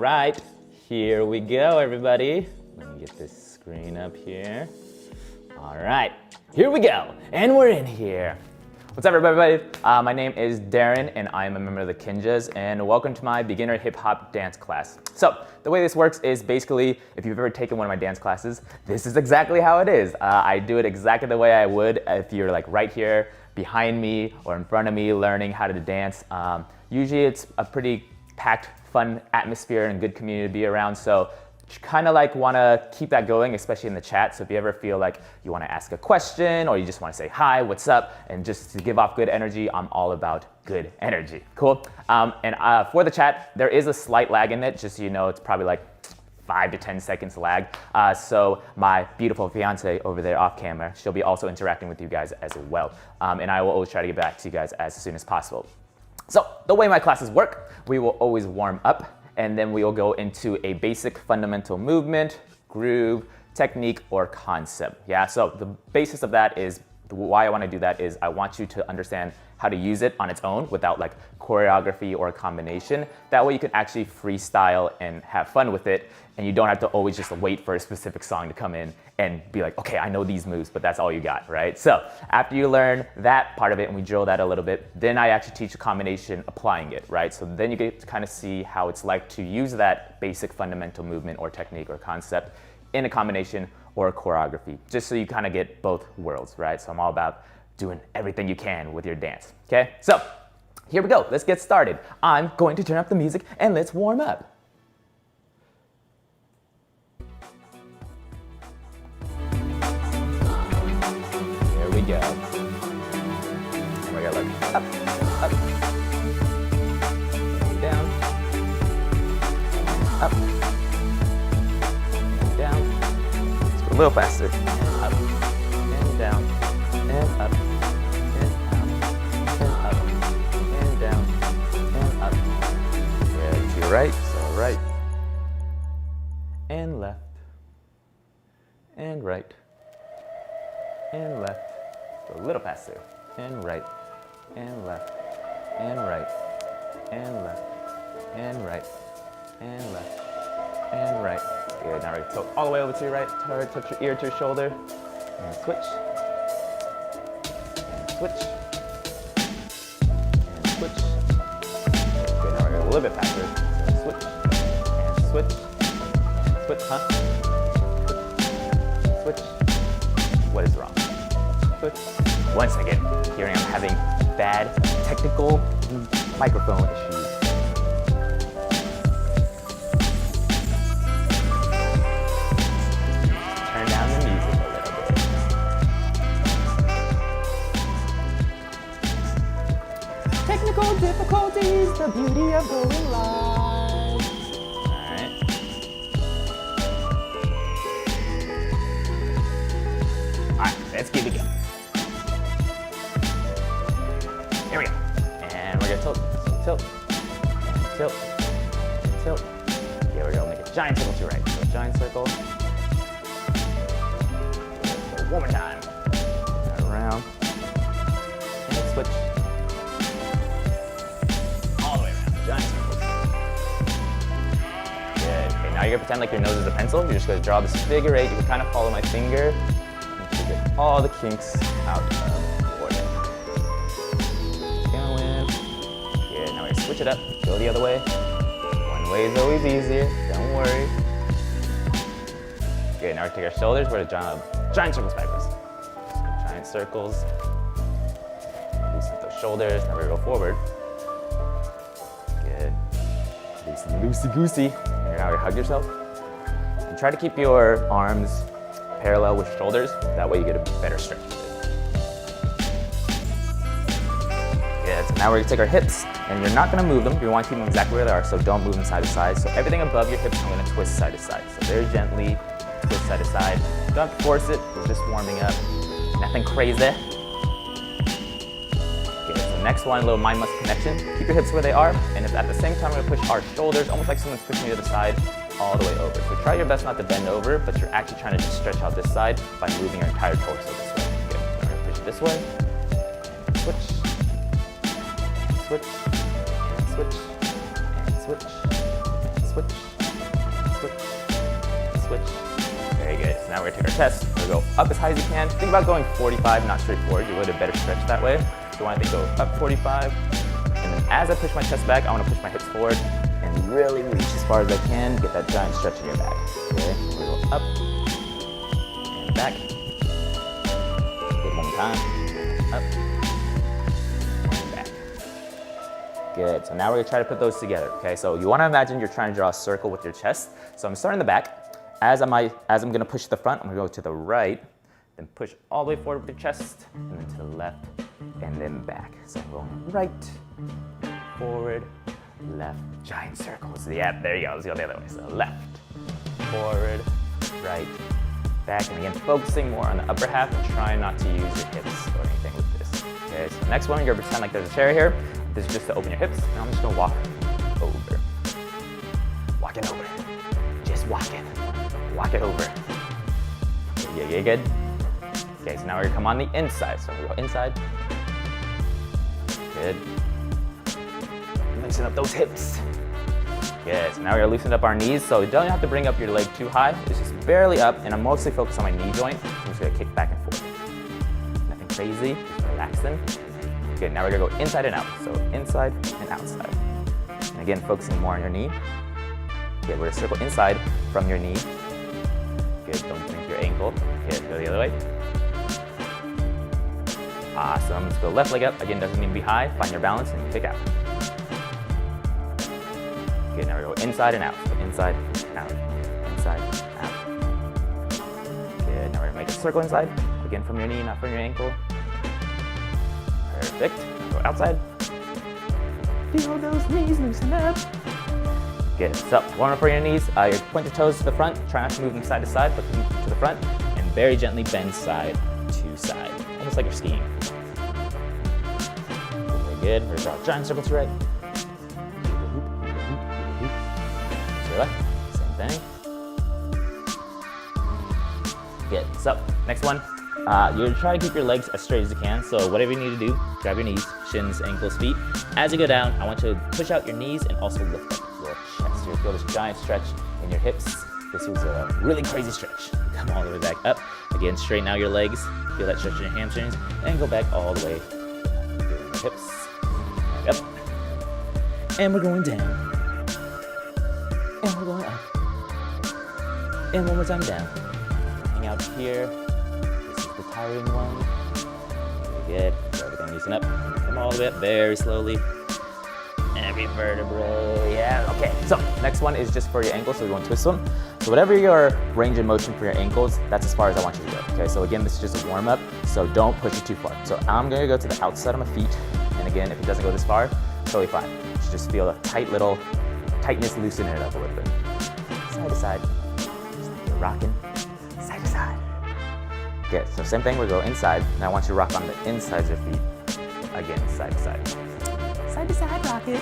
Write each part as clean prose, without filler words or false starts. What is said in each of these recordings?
right, here we go, everybody. Let me get this screen up here. All right, here we go, and we're in here. What's up, everybody? My name is Darren, and I am a member of the Kinjas, and welcome to my beginner hip-hop dance class. So, the way this works is basically, if you've ever taken one of my dance classes, this is exactly how it is. I do it exactly the way I would if you're like right here behind me or in front of me learning how to dance. Usually it's a pretty packed, fun atmosphere and good community to be around, so kind of like want to keep that going, especially in the chat. So if you ever feel like you want to ask a question or you just want to say hi, what's up, and just to give off good energy, I'm all about good energy. Cool. For the chat, there is a slight lag in it, just so you know. It's probably like 5 to 10 seconds lag. So my beautiful fiance over there off camera, she'll be also interacting with you guys as well. And I will always try to get back to you guys as soon as possible. So the way my classes work, we will always warm up, and then we will go into a basic fundamental movement, groove, technique, or concept. Yeah, so the basis of that is, why I want to do that is I want you to understand how to use it on its own without like choreography or a combination. That way you can actually freestyle and have fun with it, and you don't have to always just wait for a specific song to come in and be like, okay, I know these moves, but that's all you got, right? So after you learn that part of it and we drill that a little bit, then I actually teach a combination applying it, right? So then you get to kind of see how it's like to use that basic fundamental movement or technique or concept in a combination or a choreography, just so you kind of get both worlds, right? So I'm all about doing everything you can with your dance, okay? So here we go, let's get started. I'm going to turn up the music and let's warm up. Here we go. And we're gonna look up, up, down, up, and down. Let's go a little faster. And up, and down, and up, and out, and up, and down, and up. Good, to your right, so right, and left, and right, and left. Go a little faster, and right, and left, and right, and left, and right, and left, and right. Good, now we're gonna tilt all the way over to your right, touch your ear to your shoulder, and switch, and switch, and switch. Good, now we're gonna go a little bit faster. So switch, and switch, and switch, switch, switch. What is wrong? Switch. One second, hearing I'm having bad technical microphone issues. Turn down the music a little bit. Technical difficulties, the beauty of going live. Alright. Alright, let's keep it going. Here we go. And we're gonna tilt, tilt, tilt, tilt. Here we go, make a giant circle to your right. So giant circle. So one more time. Around. And switch. All the way around. Giant circles. Good. Okay, now you're gonna pretend like your nose is a pencil. You're just gonna draw this figure eight. You can kind of follow my finger. You should get all the kinks out of the order. Switch it up, go the other way. One way is always easier, don't worry. Good, now we take our shoulders, we're gonna giant circles backwards. Giant circles. Loosen those shoulders, now we go forward. Good. Loosen, loosey-goosey. And now you hug yourself. And try to keep your arms parallel with shoulders, that way you get a better stretch. Good, so now we're gonna take our hips, and you're not gonna move them. You want to keep them exactly where they are, so don't move them side to side. So everything above your hips, I'm gonna twist side to side. So very gently, twist side to side. Don't have to force it, we're just warming up. Nothing crazy. Okay, so next one, a little mind-muscle connection. Keep your hips where they are, and if at the same time we're gonna push our shoulders, almost like someone's pushing the other side, all the way over. So try your best not to bend over, but you're actually trying to just stretch out this side by moving your entire torso this way. Good, we're gonna push it this way, and switch. Switch, and switch, and switch, and switch, now we're gonna take our chest, we're gonna go up as high as you can. Think about going 45, not straight forward. You would have better stretch that way. So you want to go up 45. And then as I push my chest back, I want to push my hips forward and really reach as far as I can. Get that giant stretch in your back. Okay, we're gonna go up and back. Good, one more time. Up and back. Good, so now we're gonna try to put those together, okay? So you wanna imagine you're trying to draw a circle with your chest. So I'm starting in the back. As I'm gonna push to the front, I'm gonna go to the right, then push all the way forward with your chest, and then to the left, and then back. So I'm going right, forward, left, giant circles. Yeah, there you go, let's go the other way. So left, forward, right, back, and again, focusing more on the upper half and trying not to use your hips or anything with this. Okay, so next one, you're gonna pretend like there's a chair here. This is just to open your hips. Now I'm just gonna walk over. Walking over. Just walking. Walk it over. Yeah, good. Okay, so now we're gonna come on the inside. So we go inside. Good. Loosen up those hips. Good, so now we're gonna loosen up our knees. So you don't have to bring up your leg too high. It's just barely up, and I'm mostly focused on my knee joint. I'm just gonna kick back and forth. Nothing crazy, just relax them. Good, now we're gonna go inside and out. So inside and outside. And again, focusing more on your knee. Good, we're gonna circle inside from your knee. Good, don't drink your ankle. Good, go the other way. Awesome, let's go left leg up. Again, doesn't need to be high. Find your balance and kick out. Good, now we go inside and out. So inside, out, inside, out. Good, now we're gonna make a circle inside. Again, from your knee, not from your ankle. Perfect, go outside. Feel those knees loosen up. Good, so one more for your knees. You point your toes to the front. Try not to move them side to side, but to the front. And very gently bend side to side. Almost like you're skiing. Very good. We're gonna draw a giant circle to your right. To your left. Same thing. Good. So, next one. You're gonna try to keep your legs as straight as you can. So whatever you need to do, grab your knees, shins, ankles, feet. As you go down, I want you to push out your knees and also lift up your chest. You'll feel this giant stretch in your hips. This was a really crazy stretch. Come all the way back up. Again, straighten out your legs. Feel that stretch in your hamstrings. And go back all the way. Your hips. Back up. And we're going down. And we're going up. And one more time down. Hang out here. This is the tiring one. Very good. So everything loosen up. Come all the way up very slowly. Every vertebrae, yeah, okay. So next one is just for your ankles, so we want to twist them. So whatever your range of motion for your ankles, that's as far as I want you to go. Okay, so again, this is just a warm up, so don't push it too far. So I'm gonna go to the outside of my feet, and again, if it doesn't go this far, totally fine. You should just feel a tight little tightness, loosen it up a little bit. Side to side, just like you're rocking, side to side. Good, so same thing, we'll go inside. Now I want you to rock on the insides of your feet. Again, side to side. Side to side rocket.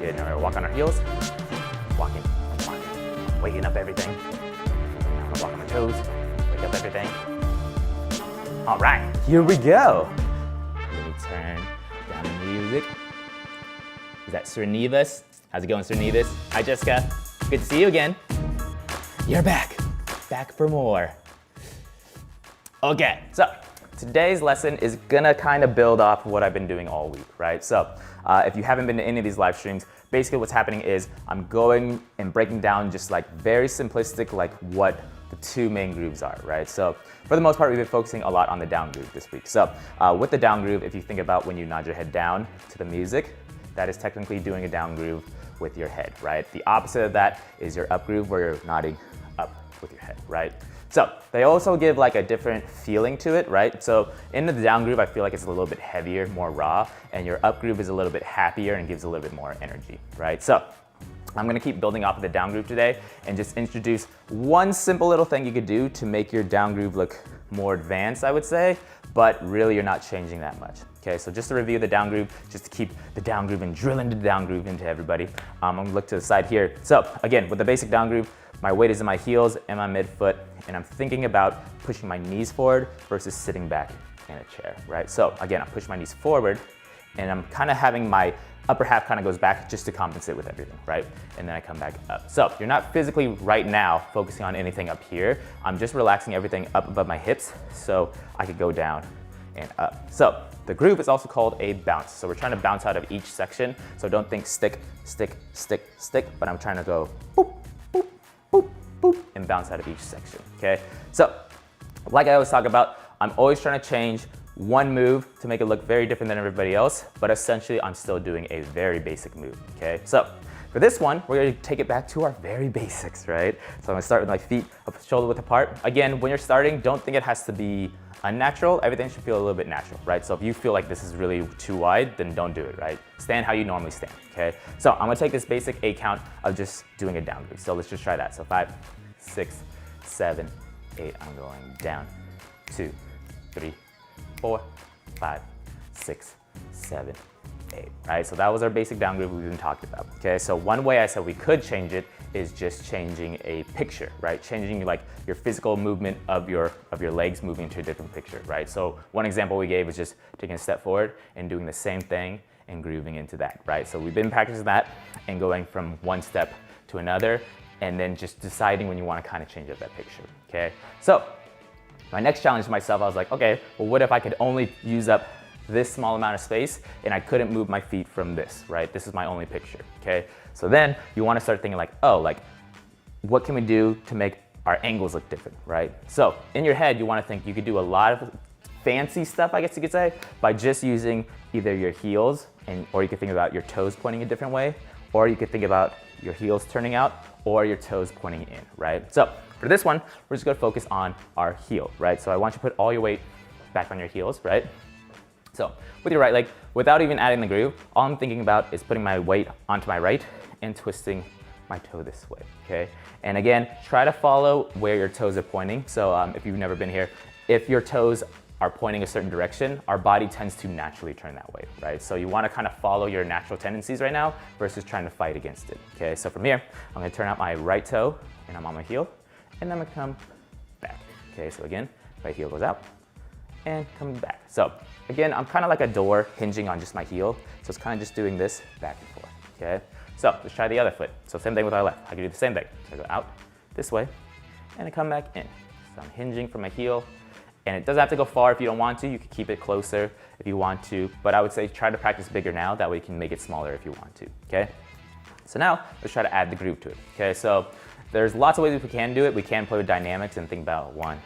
Good, now we're gonna walk on our heels. Walking, waking up everything. Now I'm gonna walk on my toes, wake up everything. All right, here we go. Let me turn down the music. Is that Srinivas? How's it going, Srinivas? Hi, Jessica. Good to see you again. You're back for more. Okay, so today's lesson is gonna kind of build off of what I've been doing all week, right? So if you haven't been to any of these live streams, basically what's happening is I'm going and breaking down just like very simplistic, like what the two main grooves are, right? So for the most part, we've been focusing a lot on the down groove this week. So with the down groove, if you think about when you nod your head down to the music, that is technically doing a down groove with your head, right? The opposite of that is your up groove where you're nodding up with your head, right? So they also give like a different feeling to it, right? So in the down groove, I feel like it's a little bit heavier, more raw, and your up groove is a little bit happier and gives a little bit more energy, right? So I'm gonna keep building off of the down groove today and just introduce one simple little thing you could do to make your down groove look more advanced, I would say, but really you're not changing that much. Okay, so just to review the down groove, just to keep the down groove and drill into the down groove into everybody, I'm gonna look to the side here. So again, with the basic down groove, my weight is in my heels and my midfoot, and I'm thinking about pushing my knees forward versus sitting back in a chair, right? So again, I push my knees forward, and I'm kind of having my upper half kind of goes back just to compensate with everything, right? And then I come back up. So you're not physically right now focusing on anything up here. I'm just relaxing everything up above my hips so I could go down and up. So the groove is also called a bounce. So we're trying to bounce out of each section. So don't think stick, stick, stick, stick, but I'm trying to go boop, boop, boop, boop, and bounce out of each section, okay? So like I always talk about, I'm always trying to change one move to make it look very different than everybody else, but essentially I'm still doing a very basic move, okay? So for this one, we're gonna take it back to our very basics, right? So I'm gonna start with my feet shoulder width apart. Again, when you're starting, don't think it has to be unnatural. Everything should feel a little bit natural, right? So if you feel like this is really too wide, then don't do it, right? Stand how you normally stand, okay? So I'm gonna take this basic 8 count of just doing a down groove. So let's just try that. So 5, 6, 7, 8. I'm going down, 2, 3, 4, 5, 6, 7, 8, right? So that was our basic down groove we've been talking about, okay? So one way I said we could change it is just changing a picture, right? Changing like your physical movement of your legs moving to a different picture, right? So one example we gave was just taking a step forward and doing the same thing and grooving into that, right? So we've been practicing that and going from one step to another and then just deciding when you want to kind of change up that picture, okay? So my next challenge to myself, I was like, okay, well, what if I could only use up this small amount of space and I couldn't move my feet from this, right? This is my only picture, okay? So then you wanna start thinking like, oh, like, what can we do to make our angles look different, right? So in your head, you wanna think you could do a lot of fancy stuff, I guess you could say, by just using either your heels, or you could think about your toes pointing a different way, or you could think about your heels turning out, or your toes pointing in, right? So for this one, we're just gonna focus on our heel, right? So I want you to put all your weight back on your heels, right? So with your right leg, without even adding the groove, all I'm thinking about is putting my weight onto my right and twisting my toe this way, okay? And again, try to follow where your toes are pointing. So if you've never been here, if your toes are pointing a certain direction, our body tends to naturally turn that way, right? So you wanna kind of follow your natural tendencies right now versus trying to fight against it, okay? So from here, I'm gonna turn out my right toe and I'm on my heel, and then I'm gonna come back, okay? So again, right heel goes out and coming back. So again, I'm kind of like a door hinging on just my heel. So it's kind of just doing this back and forth, okay? So let's try the other foot. So same thing with our left. I can do the same thing. So I go out this way and I come back in. So I'm hinging from my heel, and it doesn't have to go far if you don't want to. You can keep it closer if you want to, but I would say try to practice bigger now. That way you can make it smaller if you want to, okay? So now let's try to add the groove to it, okay? So there's lots of ways we can do it. We can play with dynamics and think about 1,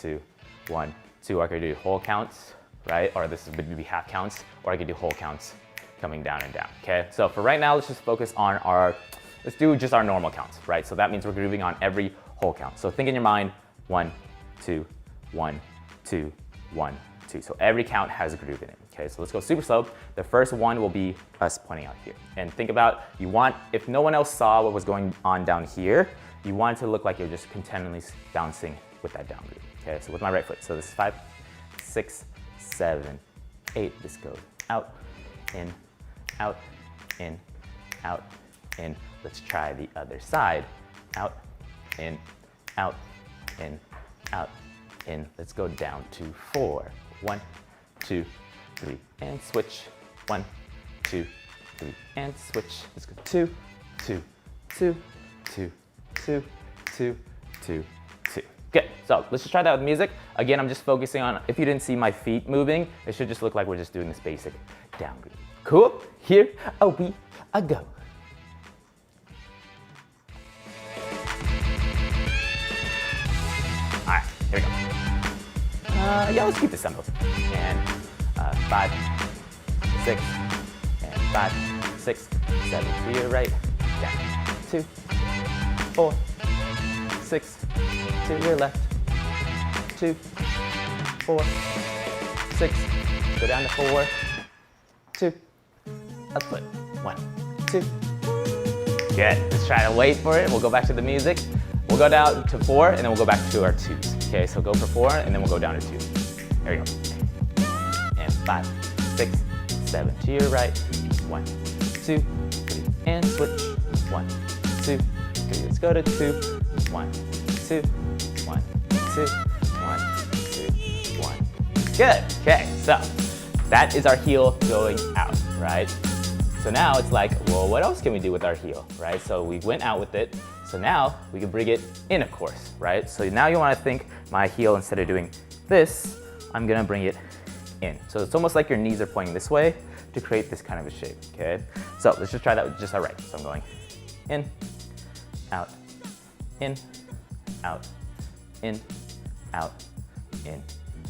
2, 1, 2. I could do whole counts, right? Or this would be half counts, or I could do whole counts coming down and down, okay? So for right now, let's just focus on let's do just our normal counts, right? So that means we're grooving on every whole count. So think in your mind, 1, 2, 1, 2, 1, 2. So every count has a groove in it, okay? So let's go super slow. The first one will be us pointing out here. And think about, if no one else saw what was going on down here, you want it to look like you're just continually bouncing with that down groove, okay? So with my right foot, so this is 5, 6, 7, 8. This goes out, in, out, in, out, in. Let's try the other side. Out, in, out, in, out, in. Let's go down to 4. 1, 2, 3, and switch. 1, 2, 3, and switch. Let's go 2, 2, 2, 2, 2, 2, 2, 2. Good, so let's just try that with music. Again, I'm just focusing on, if you didn't see my feet moving, it should just look like we're just doing this basic down groove. Cool, here we go. All right, here we go. Yeah, let's keep this simple. And 5, 6, and 5, 6, 7 to your right, down, 2, 4, 6, to your left, 2, 4, 6, go down to 4, 2, up foot, 1, 2. Good, let's try to wait for it. We'll go back to the music. We'll go down to 4 and then we'll go back to our 2s. Okay, so go for 4 and then we'll go down to 2. There we go. And 5, 6, 7 to your right, 1, 2, 3, and switch, 1, 2, 3. Let's go to 2, 1, 2, 1, 2, 1, 2, 1. Good, okay, so that is our heel going out, right? So now it's like, well, what else can we do with our heel, right? So we went out with it. So now we can bring it in, of course, right? So now you want to think my heel, instead of doing this, I'm gonna bring it in. So it's almost like your knees are pointing this way to create this kind of a shape, okay? So let's just try that with just our right. So I'm going in, out, in, out, in, out, in,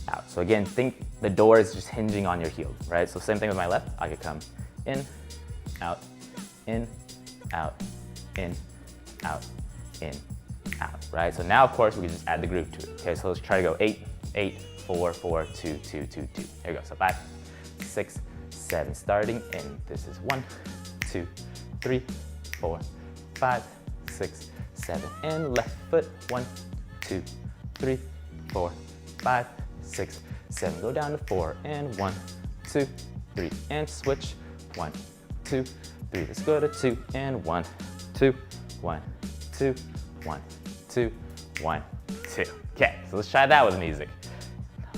out. So again, think the door is just hinging on your heel, right? So same thing with my left. I could come in, out, in, out, in, out, in, out, right? So now, of course, we can just add the groove to it. Okay, so let's try to go 8, 8, 4, 4, 2, 2, 2, 2. Here we go. So 5, 6, 7. Starting in. This is 1, 2, 3, 4, 5, 6, 7. And left foot. 1, 2, 3, 4, 5, 6, 7. Go down to 4 and 1, 2, 3, and switch. 1, 2, 3. Let's go to 2 and 1, 2, 1, 2, 1, 2, 1, 2. Okay, so let's try that with music.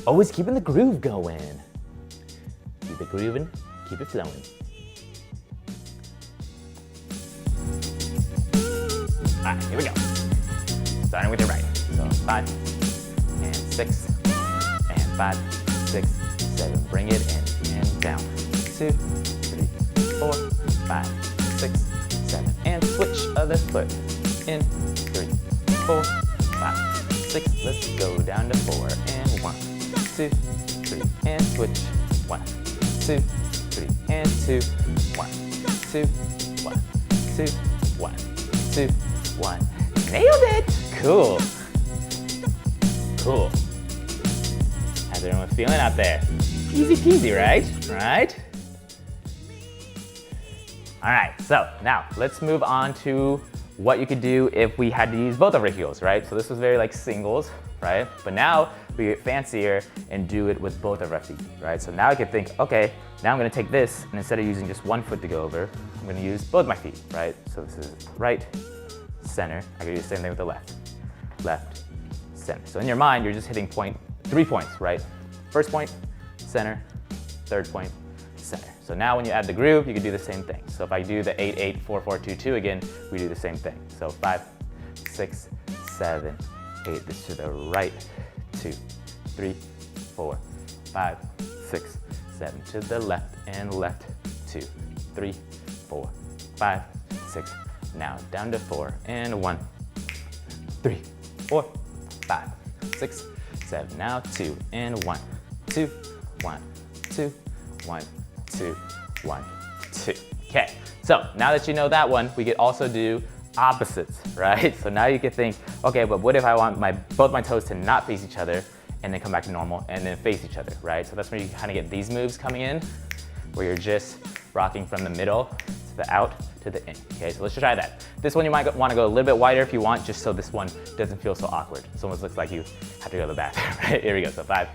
Always keeping the groove going. Keep it grooving, keep it flowing. All right, here we go. Starting with your right. So 5 and 6 and 5, 6, 7. Bring it in and down. 2, 3, 4, 5, 6, 7. And switch other foot. In 3, 4, 5, 6. Let's go down to 4 and 1, 2, 3, and switch. 1, 2, 3, and 2, 1, 2, 1, 2, 1, 2, 1. Nailed it! Cool. Cool. How's everyone feeling out there? Easy peasy, right? Right? All right, so now let's move on to what you could do if we had to use both of our heels, right? So this was very like singles, right? But now we get fancier and do it with both of our feet, right? So now I could think, okay, now I'm gonna take this, and instead of using just one foot to go over, I'm gonna use both my feet, right? So this is right, center. I could do the same thing with the left, left, center. So in your mind, you're just hitting 3 points, right? First point, center, third point, center. So now when you add the groove, you can do the same thing. So if I do the 8, 8, 4, 4, 2, 2 again, we do the same thing. So 5, 6, 7, 8. This to the right, 2, 3, 4, 5, 6, 7. To the left and left, 2, 3, 4, 5, 6. Now down to 4 and 1, 3, 4, 5, 6, 7. Now 2 and 1, 2, 1, 2, 1, 2, 1, 2. Okay, so now that you know that one, we could also do opposites, right? So now you could think, okay, but what if I want both my toes to not face each other and then come back to normal and then face each other, right? So that's where you kind of get these moves coming in, where you're just rocking from the middle to the out to the in. Okay, so let's try that. This one you might want to go a little bit wider if you want, just so this one doesn't feel so awkward. It almost looks like you have to go to the bathroom, right? Here we go, so 5,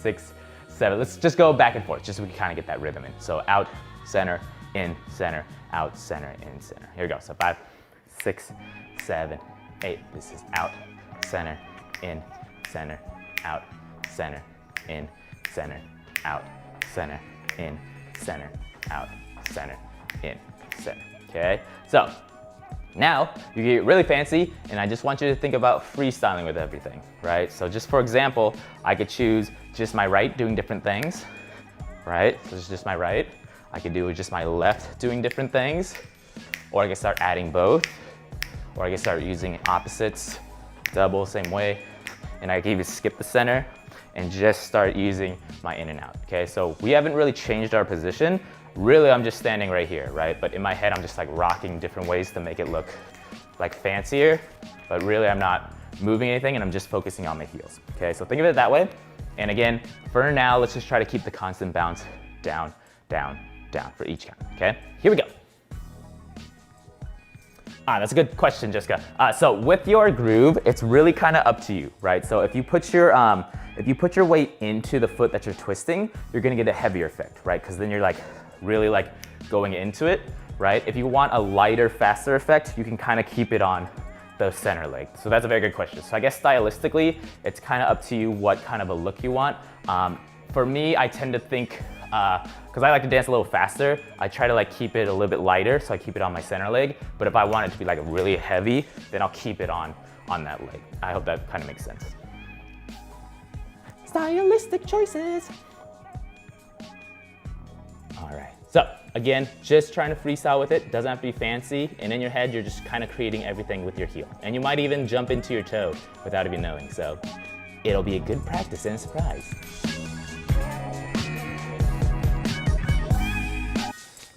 6, 7. Let's just go back and forth, just so we can kind of get that rhythm in. So out, center, in, center, out, center, in, center. Here we go, so 5, 6, 7, 8. This is out, center, in, center, out, center, in, center, out, center, in, center, out, center, in, center. Okay, so now you get really fancy, and I just want you to think about freestyling with everything, right? So just for example, I could choose just my right doing different things, right? So it's just my right. I could do just my left doing different things, or I could start adding both, or I could start using opposites, double, same way, and I could even skip the center and just start using my in and out, okay? So we haven't really changed our position. Really, I'm just standing right here, right? But in my head, I'm just like rocking different ways to make it look like fancier, but really I'm not moving anything and I'm just focusing on my heels, okay? So think of it that way. And again, for now, let's just try to keep the constant bounce down, down, down for each count, okay? Here we go. That's a good question, Jessica. So with your groove, it's really kind of up to you, right? So if you put your weight into the foot that you're twisting, you're gonna get a heavier effect, right? Because then you're like really like going into it, right? If you want a lighter, faster effect, you can kind of keep it on the center leg. So that's a very good question. So I guess stylistically, it's kind of up to you what kind of a look you want. For me, I tend to think because I like to dance a little faster, I try to like keep it a little bit lighter, so I keep it on my center leg. But if I want it to be like really heavy, then I'll keep it on that leg. I hope that kind of makes sense. Stylistic choices. All right, so again, just trying to freestyle with it. Doesn't have to be fancy. And in your head, you're just kind of creating everything with your heel. And you might even jump into your toe without even knowing. So it'll be a good practice and a surprise.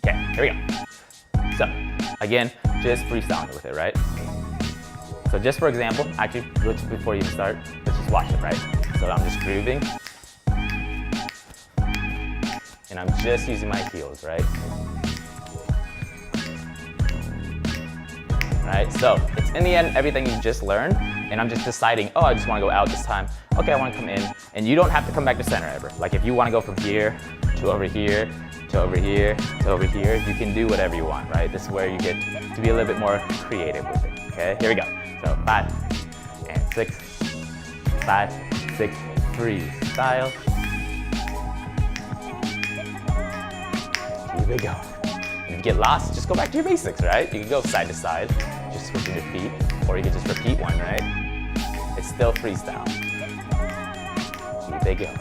Okay, here we go. So again, just freestyling with it, right? So just for example, actually, before you even start, let's just watch it, right? So I'm just grooving. And I'm just using my heels, right? Right, so it's in the end everything you just learned, and I'm just deciding, oh, I just want to go out this time. Okay, I want to come in, and you don't have to come back to center ever. Like if you want to go from here to over here, to over here, to over here, you can do whatever you want, right? This is where you get to be a little bit more creative with it, okay? Here we go. So 5 and 6, 5, 6, freestyle. Keep it going. And if you get lost, just go back to your basics, right? You can go side to side, just switching your feet, or you can just repeat one, right? It's still freestyle. Keep it going.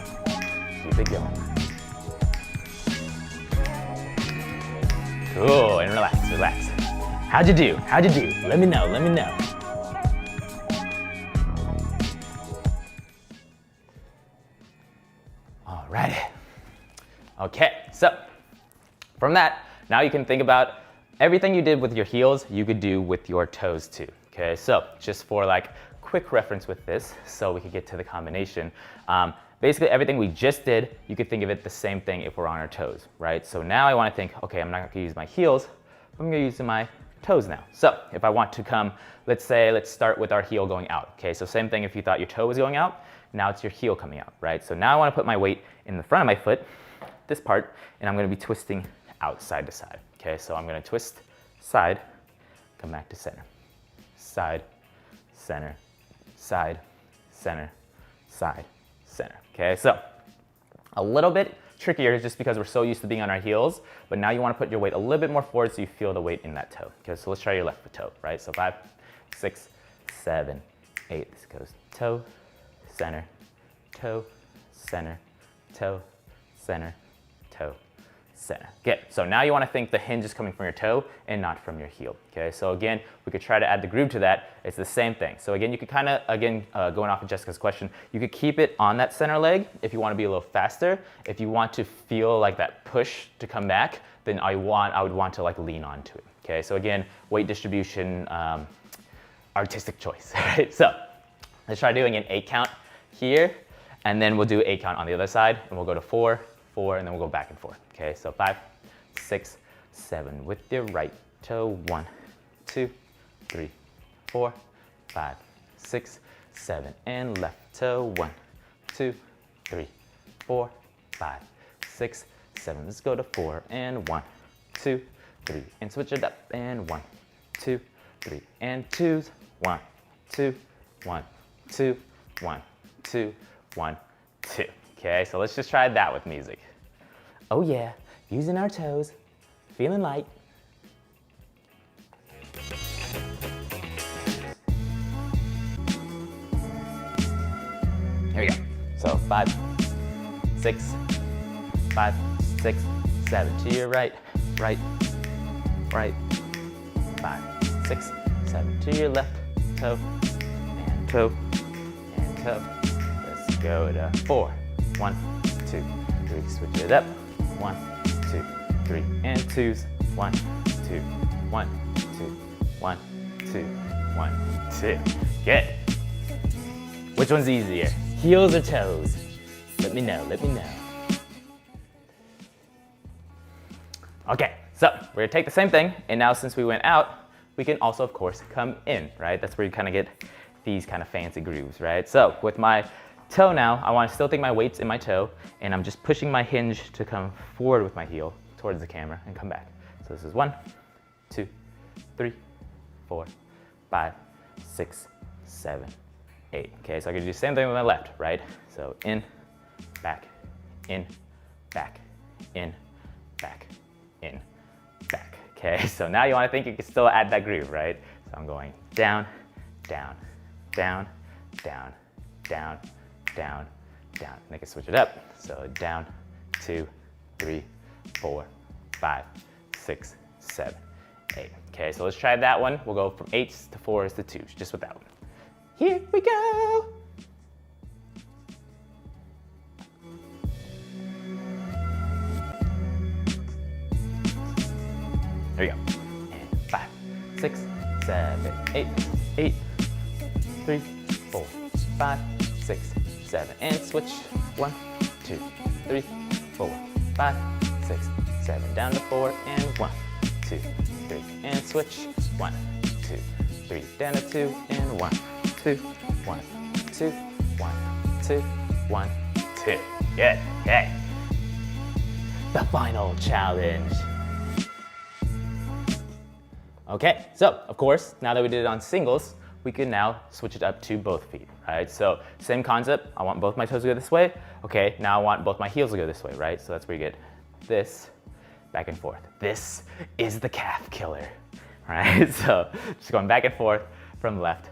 Keep it going. Cool, and relax, relax. How'd you do? How'd you do? Let me know, let me know. Alrighty. Okay, so from that, now you can think about everything you did with your heels, you could do with your toes too. Okay, so just for like quick reference with this, so we could get to the combination. Basically everything we just did, you could think of it the same thing if we're on our toes, right? So now I want to think, okay, I'm not going to use my heels, but I'm going to use my toes now. So if I want to come, let's start with our heel going out. Okay, so same thing if you thought your toe was going out, now it's your heel coming out, right? So now I want to put my weight in the front of my foot, this part, and I'm going to be twisting out side to side. Okay, so I'm going to twist side, come back to center, side, center, side, center, side, center. Okay, so a little bit trickier just because we're so used to being on our heels, but now you want to put your weight a little bit more forward so you feel the weight in that toe. Okay, so let's try your left foot toe, right? So 5, 6, 7, 8. This goes toe, center, toe, center, toe, center, toe, center. Good. So now you want to think the hinge is coming from your toe and not from your heel. Okay. So again, we could try to add the groove to that. It's the same thing. So again, you could kind of, going off of Jessica's question, you could keep it on that center leg if you want to be a little faster. If you want to feel like that push to come back, then I would want to like lean onto it. Okay. So again, weight distribution, artistic choice. Right. So let's try doing an 8 count here, and then we'll do 8 count on the other side, and we'll go to 4, 4, and then we'll go back and forth. Okay, so 5, 6, 7 with your right toe. 1, 2, 3, 4, 5, 6, 7, and left toe. 1, 2, 3, 4, 5, 6, 7. Let's go to 4 and 1, 2, 3, and switch it up. And 1, 2, 3, and 2s. 1, 2, 1, 2, 1, 2, 1, 2. Okay, so let's just try that with music. Oh yeah, using our toes, feeling light. Here we go. So 5, 6, 5, 6, 7. To your right, right, right. 5, 6, 7. To your left, toe, and toe, and toe. Let's go to 4. 1, 2, 3. Switch it up. 1, 2, 3, and 2s. 1, 2, 1, 2, 1, 2, 1, 2. Good. Which one's easier? Heels or toes? Let me know, let me know. Okay, so we're gonna take the same thing, and now since we went out, we can also, of course, come in, right? That's where you kind of get these kind of fancy grooves, right? So with my toe now, I want to still think my weight's in my toe, and I'm just pushing my hinge to come forward with my heel towards the camera and come back. So this is 1, 2, 3, 4, 5, 6, 7, 8. Okay, so I can do the same thing with my left, right? So in, back, in, back, in, back. Okay, so now you want to think you can still add that groove, right? So I'm going down, down, down, down, down, down, down. And I can switch it up. So down, 2, 3, 4, 5, 6, 7, 8. Okay, so let's try that one. We'll go from 8s to 4s to 2s, just with that one. Here we go. There we go. And 5, 6, 7, 8, 8, 3, 4, 5, 6, 7. And switch. 1, 2, 3, 4, 5, 6, 7. Down to 4 and 1, 2, 3. And switch. 1, 2, 3. Down to 2 and 1, 2, 1, 2, 1, 2, 1, 2. Good. Okay. The final challenge. Okay, so of course, now that we did it on singles, we can now switch it up to both feet, right? So same concept, I want both my toes to go this way. Okay, now I want both my heels to go this way, right? So that's where you get this, back and forth. This is the calf killer, right? So just going back and forth from left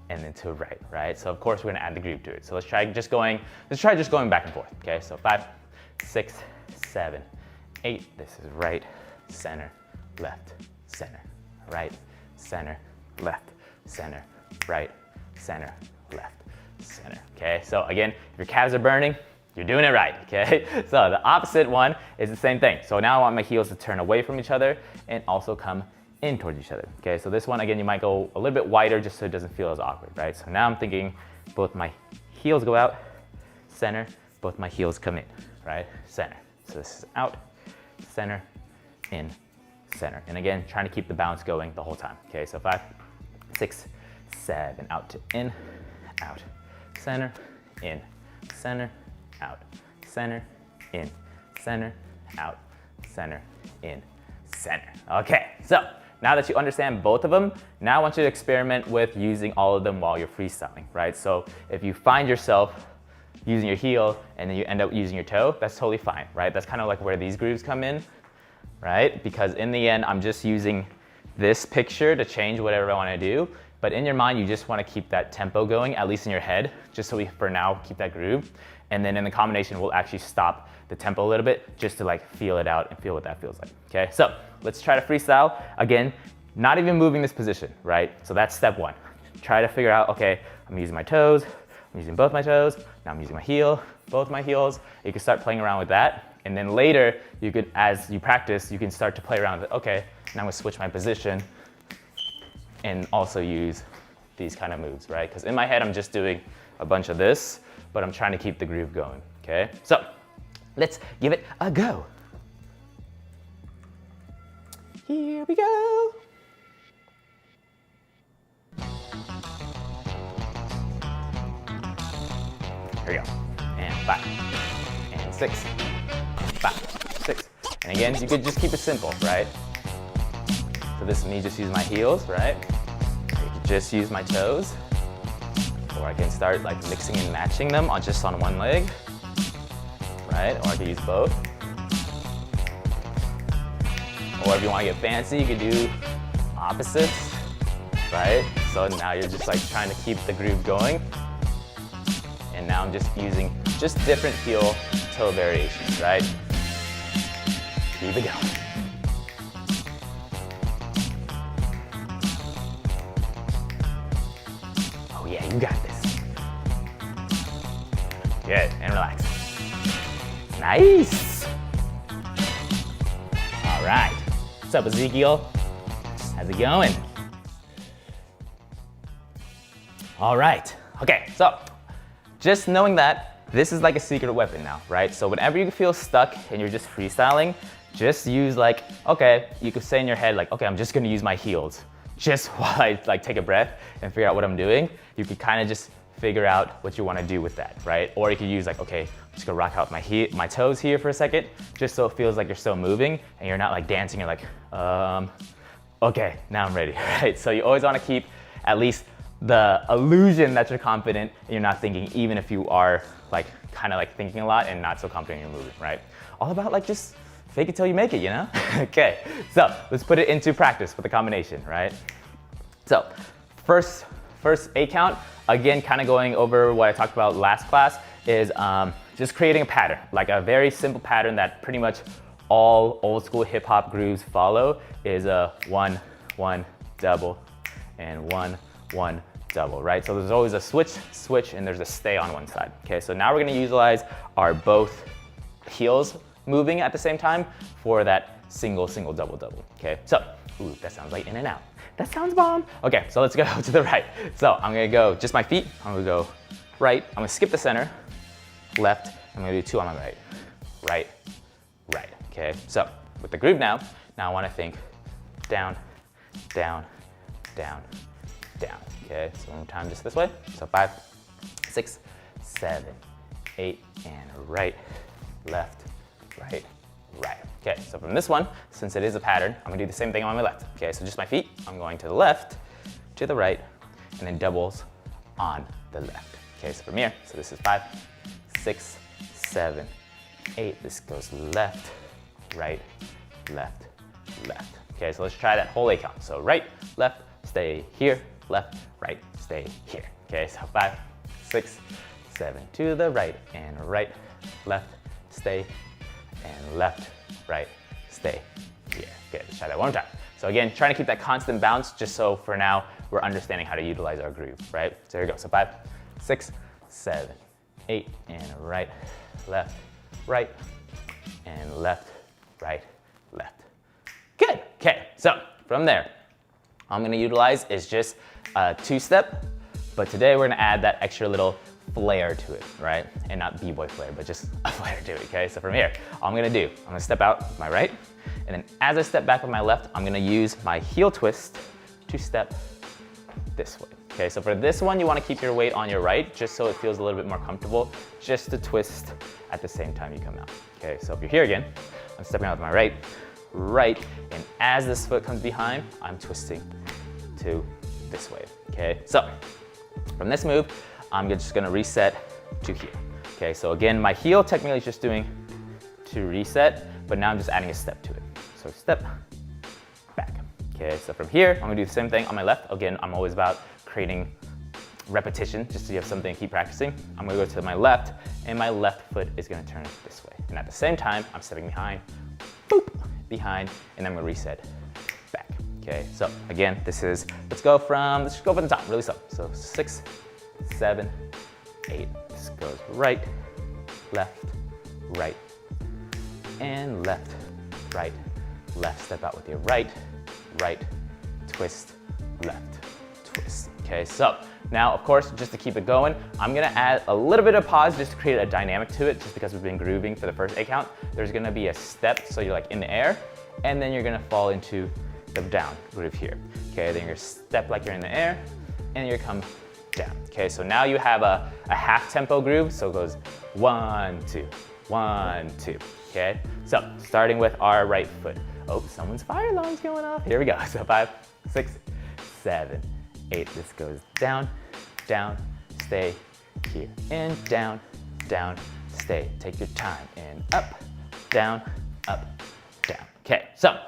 and then to right, right? So of course we're gonna add the groove to it. So let's try just going back and forth, okay? So 5, 6, 7, 8. This is right, center, left, center. Right, center, left, center, right, center, left, center. Okay, so again, if your calves are burning, you're doing it right, okay? So the opposite one is the same thing. So now I want my heels to turn away from each other and also come in towards each other. Okay, so this one, again, you might go a little bit wider just so it doesn't feel as awkward, right? So now I'm thinking both my heels go out, center, both my heels come in, right? Center. So this is out, center, in, center. And again, trying to keep the bounce going the whole time. Okay, so 5, 6, 7, out to in, out, center, in, center, out, center, in, center, out, center, in, center. Okay, so now that you understand both of them, now I want you to experiment with using all of them while you're freestyling, right? So if you find yourself using your heel and then you end up using your toe, that's totally fine, right? That's kind of like where these grooves come in, right? Because in the end, I'm just using this picture to change whatever I want to do. But in your mind, you just want to keep that tempo going, at least in your head, just so we, for now, keep that groove. And then in the combination, we'll actually stop the tempo a little bit just to like feel it out and feel what that feels like, okay? So let's try to freestyle. Again, not even moving this position, right? So that's step one. Try to figure out, okay, I'm using my toes, I'm using both my toes, now I'm using my heel, both my heels. You can start playing around with that. And then later, you could, as you practice, you can start to play around with, okay, now I'm gonna switch my position and also use these kind of moves, right? Because in my head, I'm just doing a bunch of this, but I'm trying to keep the groove going, okay? So let's give it a go. Here we go. Here we go. And 5, and 6, 5, 6. And again, you could just keep it simple, right? So this is me just use my heels, right? I could just use my toes. Or I can start like mixing and matching them on just on one leg, right? Or I could use both. Or if you want to get fancy, you could do opposites, right? So now you're just like trying to keep the groove going. And now I'm just using just different heel toe variations, right? Keep it going. Oh yeah, you got this. Good, and relax. Nice. All right. What's up, Ezekiel? How's it going? All right. Okay, so just knowing that this is like a secret weapon now, right? So whenever you feel stuck and you're just freestyling, just use like, okay, you could say in your head like, okay, I'm just gonna use my heels just while I like take a breath and figure out what I'm doing. You could kind of just figure out what you want to do with that, right? Or you could use like, okay, I'm just gonna rock out my toes here for a second, just so it feels like you're still moving and you're not like dancing. You're like, okay, now I'm ready, right? So you always want to keep at least the illusion that you're confident and you're not thinking, even if you are like kind of like thinking a lot and not so confident in your movement, right? All about like just fake it till you make it, you know? Okay, so let's put it into practice with the combination, right? So first 8 count, again, kind of going over what I talked about last class, is just creating a pattern, like a very simple pattern that pretty much all old school hip hop grooves follow, is a 1, 1, double, and 1, 1, double, right? So there's always a switch, and there's a stay on one side. Okay, so now we're gonna utilize our both heels moving at the same time for that single, double, double. Okay, so, ooh, that sounds like in and out. That sounds bomb. Okay, so let's go to the right. So I'm gonna go just my feet. I'm gonna go right. I'm gonna skip the center, left. I'm gonna do 2 on my right, right, right. Okay, so with the groove now I wanna think down, down, down, down. Okay, so one more time just this way. So 5, 6, 7, 8, and right, left, right, right. Okay, so from this one, since it is a pattern, I'm gonna do the same thing on my left. Okay, so just my feet, I'm going to the left, to the right, and then doubles on the left. Okay, so from here, so this is 5, 6, 7, 8. This goes left, right, left, left. Okay, so let's try that whole 8 count. So right, left, stay here, left, right, stay here. Okay, so 5, 6, 7, to the right, and right, left, stay, and left, right, stay here. Okay, let's try that one more time. So again, trying to keep that constant bounce, just so for now, we're understanding how to utilize our groove, right? So here we go, so 5, 6, 7, 8, and right, left, right, and left, right, left. Good, okay, so from there, all I'm gonna utilize is just a 2-step, but today we're gonna add that extra little flair to it, right? And not b-boy flair, but just a flair to it, okay? So from here, all I'm gonna do, I'm gonna step out with my right, and then as I step back with my left, I'm gonna use my heel twist to step this way. Okay, so for this one, you wanna keep your weight on your right, just so it feels a little bit more comfortable, just to twist at the same time you come out. Okay, so if you're here again, I'm stepping out with my right, right, and as this foot comes behind, I'm twisting to this way, okay? So from this move, I'm just gonna reset to here. Okay, so again, my heel technically is just doing to reset, but now I'm just adding a step to it. So step, back. Okay, so from here, I'm gonna do the same thing on my left. Again, I'm always about creating repetition, just so you have something to keep practicing. I'm gonna go to my left, and my left foot is gonna turn this way. And at the same time, I'm stepping behind, boop, behind, and I'm gonna reset back. Okay, so again, let's just go from the top, really slow. So 6, 7, 8. This goes right, left, right, and left, right, left. Step out with your right, right, twist, left, twist. Okay, so now, of course, just to keep it going, I'm gonna add a little bit of pause just to create a dynamic to it, just because we've been grooving for the first 8 count. There's gonna be a step, so you're like in the air, and then you're gonna fall into the down groove here. Okay, then you're gonna step like you're in the air, and you're come down. Okay, so now you have a half tempo groove, so it goes 1, 2, 1, 2. Okay, so starting with our right foot. Oh, someone's fire alarm's going off. Here we go. So 5, 6, 7, 8. This goes down, down, stay here, and down, down, stay. Take your time, and up, down, down. Okay, so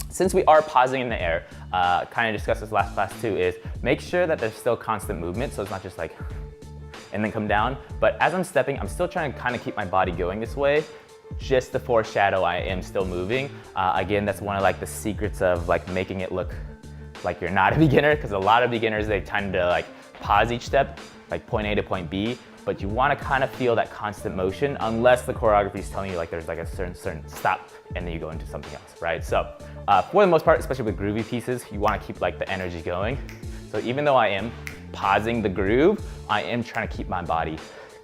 since we are pausing in the air, kind of discussed this last class too, is make sure that there's still constant movement, so it's not just like, and then come down. But as I'm stepping, I'm still trying to kind of keep my body going this way, just to foreshadow I am still moving. Again, that's one of like the secrets of like making it look like you're not a beginner, because a lot of beginners, they tend to like pause each step, like point A to point B, but you want to kind of feel that constant motion, unless the choreography is telling you like there's like a certain stop, and then you go into something else, right? So for the most part, especially with groovy pieces, you want to keep like the energy going. So even though I am pausing the groove, I am trying to keep my body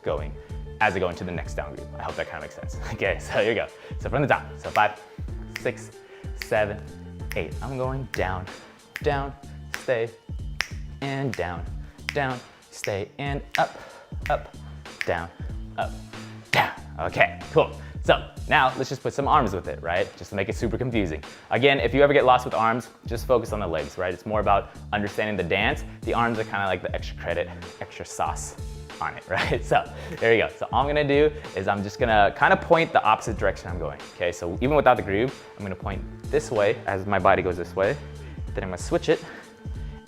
going as I go into the next down groove. I hope that kind of makes sense. Okay, so here we go. So from the top, so 5, 6, 7, 8. I'm going down, down, stay, and down, down, stay, and up, up, down, down. Okay, cool. So now let's just put some arms with it, right? Just to make it super confusing. Again, if you ever get lost with arms, just focus on the legs, right? It's more about understanding the dance. The arms are kind of like the extra credit, extra sauce on it, right? So there you go. So all I'm gonna do is I'm just gonna kind of point the opposite direction I'm going, okay? So even without the groove, I'm gonna point this way as my body goes this way. Then I'm gonna switch it,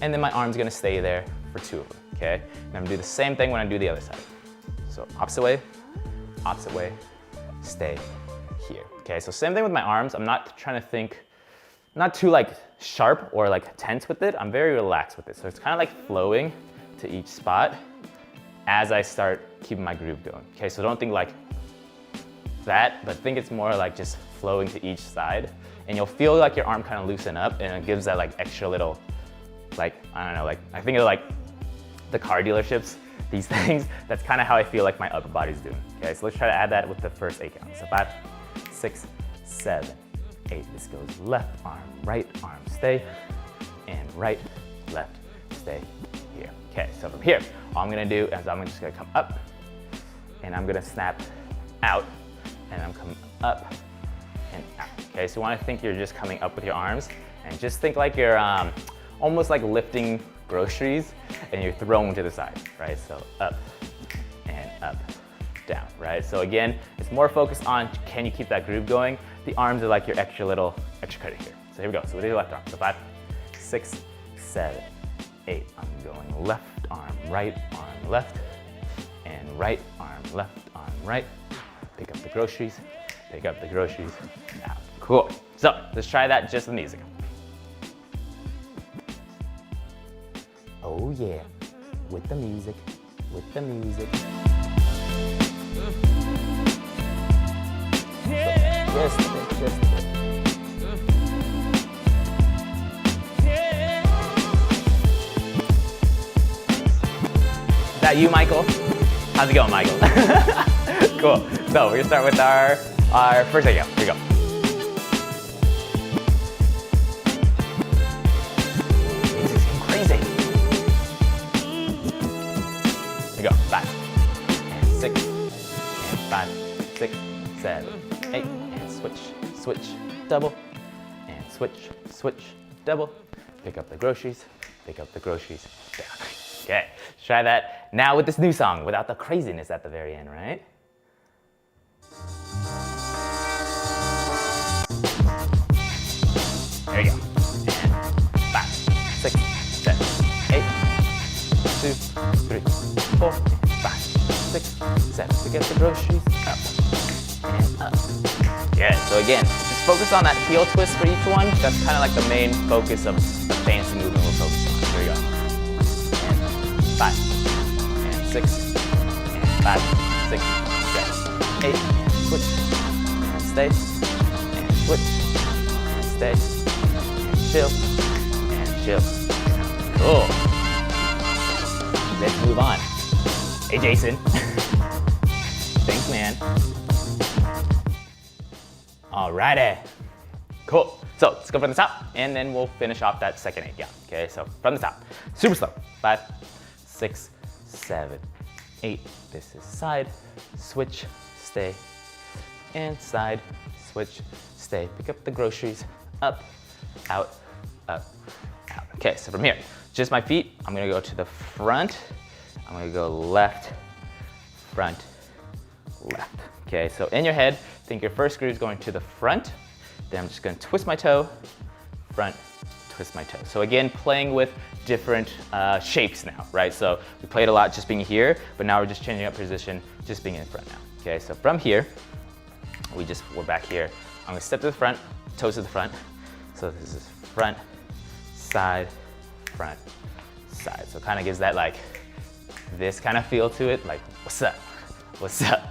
and then my arm's gonna stay there for 2 of them, okay? And I'm gonna do the same thing when I do the other side. So opposite way, stay here. Okay, so same thing with my arms. I'm not trying to think, not too like sharp or like tense with it. I'm very relaxed with it. So it's kind of like flowing to each spot as I start keeping my groove going. Okay, so don't think like that, but think it's more like just flowing to each side. And you'll feel like your arm kind of loosen up, and it gives that like extra little, like, I don't know, like I think of like the car dealerships, these things, that's kind of how I feel like my upper body's doing. Okay, so let's try to add that with the first 8 counts. So 5, 6, 7, 8. This goes left arm, stay, and right, left, stay here. Okay, so from here, all I'm gonna do is I'm just gonna come up, and I'm gonna snap out, and I'm coming up and out. Okay, so you wanna think you're just coming up with your arms, and just think like you're almost like lifting groceries, and you're thrown to the side, right? So up and up, down, right? So again, it's more focused on can you keep that groove going? The arms are like your extra credit here. So here we go. So we do the left arm. So 5, 6, 7, 8. I'm going left arm, left, and right arm, left arm, right. Pick up the groceries, out. Cool. So let's try that just with music. Oh yeah, with the music. Just a bit. Is that you, Michael? How's it going, Michael? Cool. So we're gonna start with our first idea. Here we go. Music's getting crazy. Here we go. 5, and 6, and 5, 6, 7, 8, and switch, double, and switch, double. Pick up the groceries, down. Okay, let's try that now with this new song without the craziness at the very end, right? There you go. And 5, 6, 7, 8, 2, 3, 4, 5, 6, 7. Pick up the groceries, up and up. Good. So again, just focus on that heel twist for each one. That's kind of like the main focus of the fancy movement we'll focus on. Here we go. And 5, and 6, and 5, 6, 7, 8, and switch, and stay, and switch, and stay, and chill, and chill. Cool. Let's move on. Hey, Jason. Thanks, man. Alrighty. Cool. So let's go from the top, and then we'll finish off that second 8 count. Okay, so from the top, super slow. 5, 6, 7, 8. This is side, switch, stay, and side, switch, stay. Pick up the groceries, up, out, up, out. Okay, so from here, just my feet, I'm gonna go to the front. I'm gonna go left, front, left. Okay, so in your head, think your first groove is going to the front. Then I'm just gonna twist my toe, front, twist my toe. So again, playing with different shapes now, right? So we played a lot just being here, but now we're just changing up position, just being in front now. Okay, so from here, we're back here. I'm gonna step to the front, toes to the front. So this is front, side, front, side. So it kind of gives that like, this kind of feel to it, like, what's up,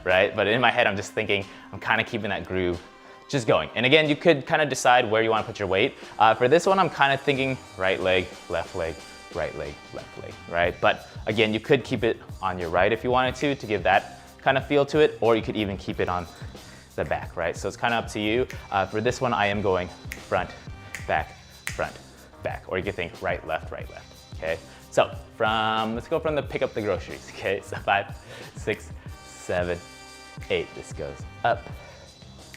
right? But in my head, I'm just thinking, I'm kind of keeping that groove just going. And again, you could kind of decide where you want to put your weight. For this one, I'm kind of thinking right leg, left leg, right leg, left leg, right? But again, you could keep it on your right if you wanted to give that kind of feel to it, or you could even keep it on the back, right? So it's kind of up to you. For this one, I am going front, back, or you could think right, left, okay? So let's go from the pick up the groceries, okay? So 5, 6, 7, 8. This goes up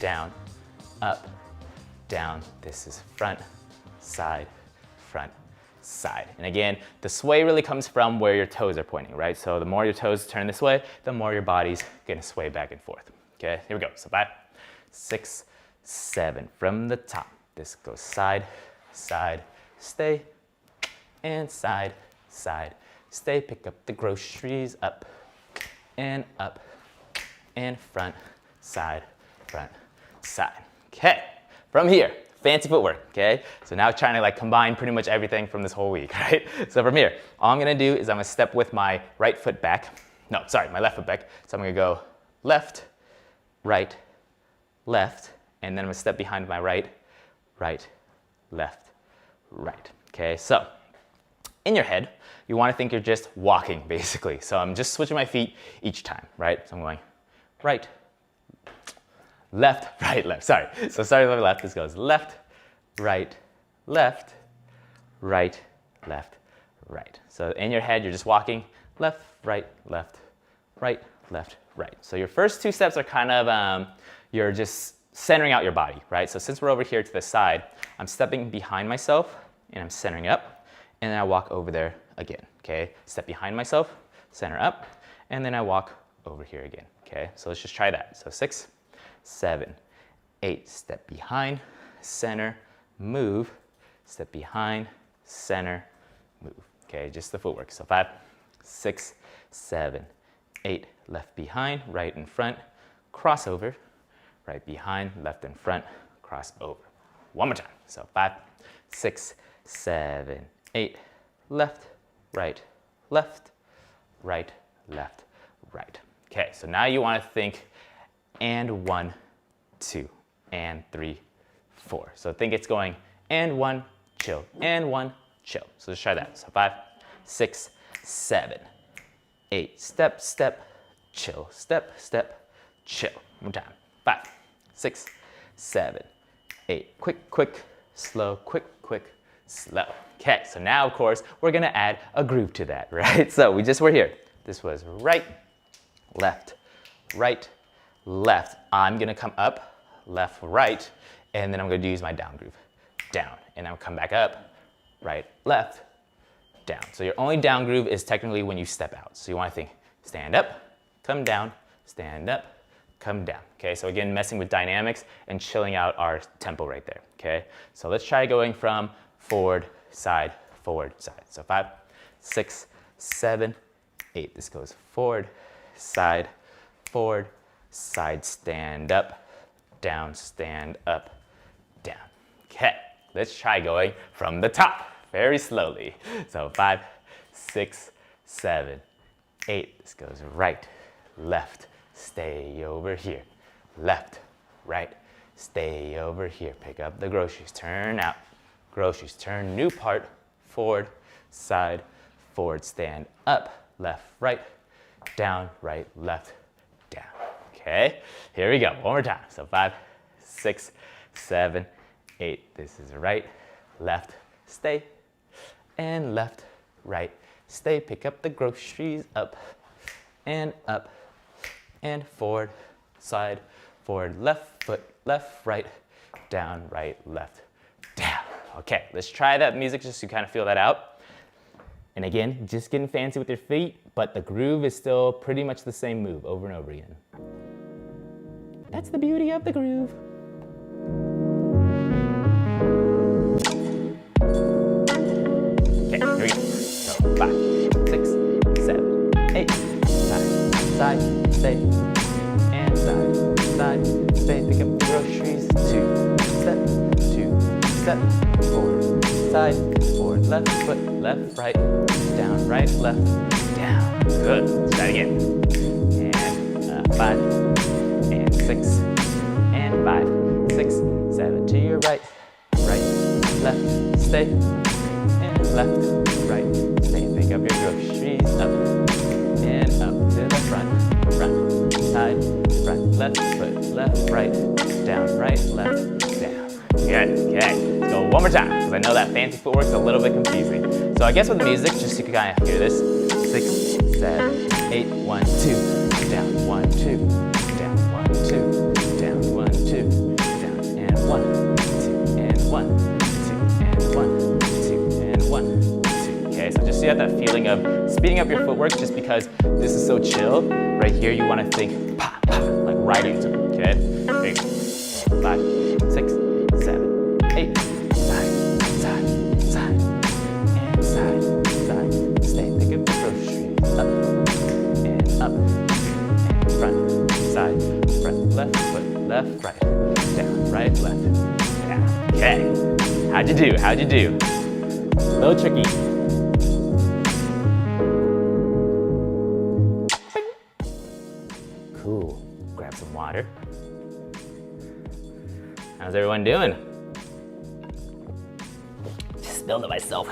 down, up, down. This is front, side, front, side. And again, the sway really comes from where your toes are pointing, right? So the more your toes turn this way, the more your body's gonna sway back and forth. Okay, here we go. So 5, 6, 7. From the top, this goes side, side, stay, and side, side, stay. Pick up the groceries, up, and front, side, front, side. Okay, from here, fancy footwork, okay? So now trying to like combine pretty much everything from this whole week, right? So from here, all I'm gonna do is I'm gonna step with my right foot back. No, sorry, my left foot back. So I'm gonna go left, right, left, and then I'm gonna step behind my right, right, left, right. Okay, so in your head, you wanna think you're just walking basically. So I'm just switching my feet each time, right? So I'm going right, left, right, left. Sorry. So starting with my left, this goes left, right, left, right, left, right. So in your head, you're just walking left, right, left, right, left, right. So your first two steps are kind of, you're just centering out your body, right? So since we're over here to the side, I'm stepping behind myself and I'm centering up, and then I walk over there again, okay? Step behind myself, center up, and then I walk over here again, okay? So let's just try that. So 6, 7, 8, step behind, center, move, step behind, center, move. Okay, just the footwork. So 5, 6, 7, 8, left behind, right in front, crossover, right behind, left in front, cross over. One more time. So 5, 6, 7, 8, left, right, left, right, left, right. Okay, so now you want to think and 1, 2, and 3, 4. So think it's going and 1, chill, and 1, chill. So let's try that. So 5, 6, 7, 8, step, step, chill, step, step, chill. One more time. 5, 6, 7, 8. Quick, quick, slow, quick, quick, slow. Okay, so now of course we're gonna add a groove to that, right? So we just were here. This was right, left, right, left. I'm gonna come up, left, right, and then I'm gonna use my down groove. Down, and I'll come back up, right, left, down. So your only down groove is technically when you step out. So you wanna think stand up, come down, stand up, come down. Okay, so again, messing with dynamics and chilling out our tempo right there, okay? So let's try going from forward, side, forward, side. So 5, 6, 7, 8. This goes forward, side, stand up, down, stand up, down. Okay, let's try going from the top, very slowly. So 5, 6, 7, 8. This goes right, left, stay over here. Left, right, stay over here. Pick up the groceries, turn out. Groceries, turn, new part, forward, side, forward, stand up, left, right, down, right, left, down. Okay, here we go, one more time. So 5, 6, 7, 8. This is right, left, stay, and left, right, stay. Pick up the groceries, up, and forward, side, forward, left foot, left, right, down, right, left, down. Okay, let's try that music just to kind of feel that out. And again, just getting fancy with your feet, but the groove is still pretty much the same move over and over again. That's the beauty of the groove. Okay, here we go. So 5, 6, 7, 8, side, stay, and side, stay. Pick up the groceries, 2, step, forward, side, forward, left foot, left, right, left, down. Good. Let's try it again. And 5, and 6, and 5, 6, 7. To your right, left, stay, and left, right, stay. Pick up your groceries, up, and up to the front, side, front, left foot, left, right, down, left, down. Good, okay. Let's go one more time, because I know that fancy footwork's a little bit confusing. So I guess with the music, just so you can kind of hear this, 6, 7, 8, 1, 2, down, 1, 2, down, 1, 2, down, 1, 2, 1, 2, and 1, 2, and 1, 2, and 1, 2. Okay, so just so you have that feeling of speeding up your footwork just because this is so chill. Right here, you want to think pa, pa, like right into it, okay? There you go. 5, 6, 7, 8. Side, side, side, and side, side. Stay, pick up the groceries. Up, and front, side, front, left foot, left, right, down, right, left, down. Okay, how'd you do? How'd you do? A little tricky. Cool. Grab some water. How's everyone doing? Just spilled it myself.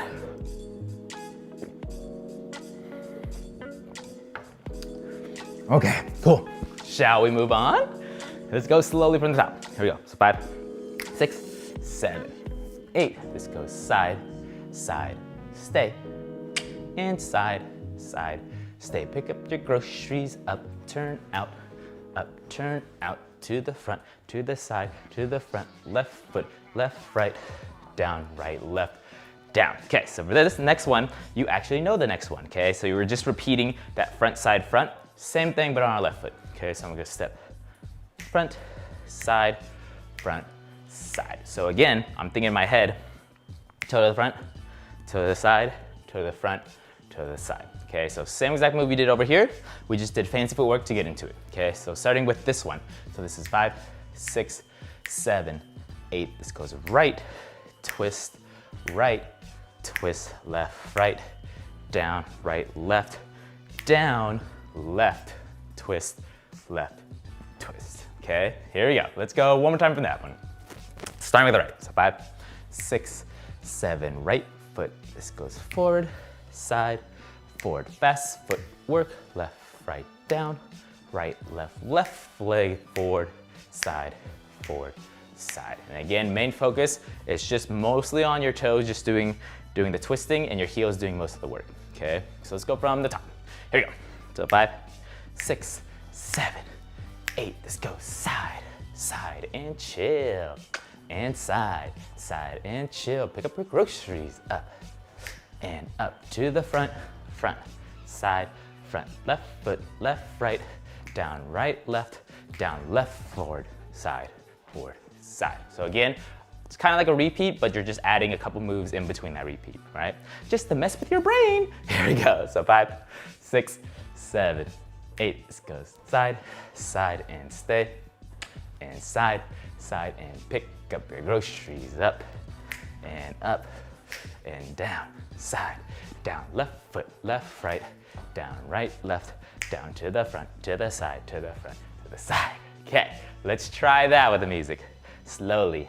Okay, cool. Shall we move on? Let's go slowly from the top. Here we go. So 5, 6, 7, 8. This goes side, side, stay, and side, side, stay. Pick up your groceries, up, turn out, to the front, to the side, to the front, left foot, left, right, down, right, left, down. Okay, so for this next one, you actually know the next one, okay? So you were just repeating that front, side, front. Same thing, but on our left foot. Okay, so I'm gonna step front, side, front, side. So again, I'm thinking in my head, toe to the front, toe to the side, toe to the front, toe to the side. Okay, so same exact move we did over here. We just did fancy footwork to get into it. Okay, so starting with this one. So this is 5, 6, 7, 8. This goes right, twist, left, right, down, right, left, down, left, twist, left, twist. Okay, here we go. Let's go one more time from that one. Starting with the right. So 5, 6, 7, right foot. This goes forward, side, forward, fast foot work, left, right, down, right, left leg forward, side, forward, side. And again, main focus is just mostly on your toes, just doing the twisting, and your heels doing most of the work. Okay, so let's go from the top. Here we go. So 5, 6, 7, 8. This goes side, side, and chill. And side, side, and chill. Pick up your groceries, up, and up to the front, side, front, left foot, left, right, down, left, forward, side, side. So again, it's kind of like a repeat, but you're just adding a couple moves in between that repeat, right? Just to mess with your brain. Here we go. So 5, 6, 7, 8. This goes side, side, and stay, and side, side, and pick up your groceries, up, and down, side, down, left foot, left, right, down, right, left, down to the front, to the side, to the front, to the side. Okay, let's try that with the music, slowly.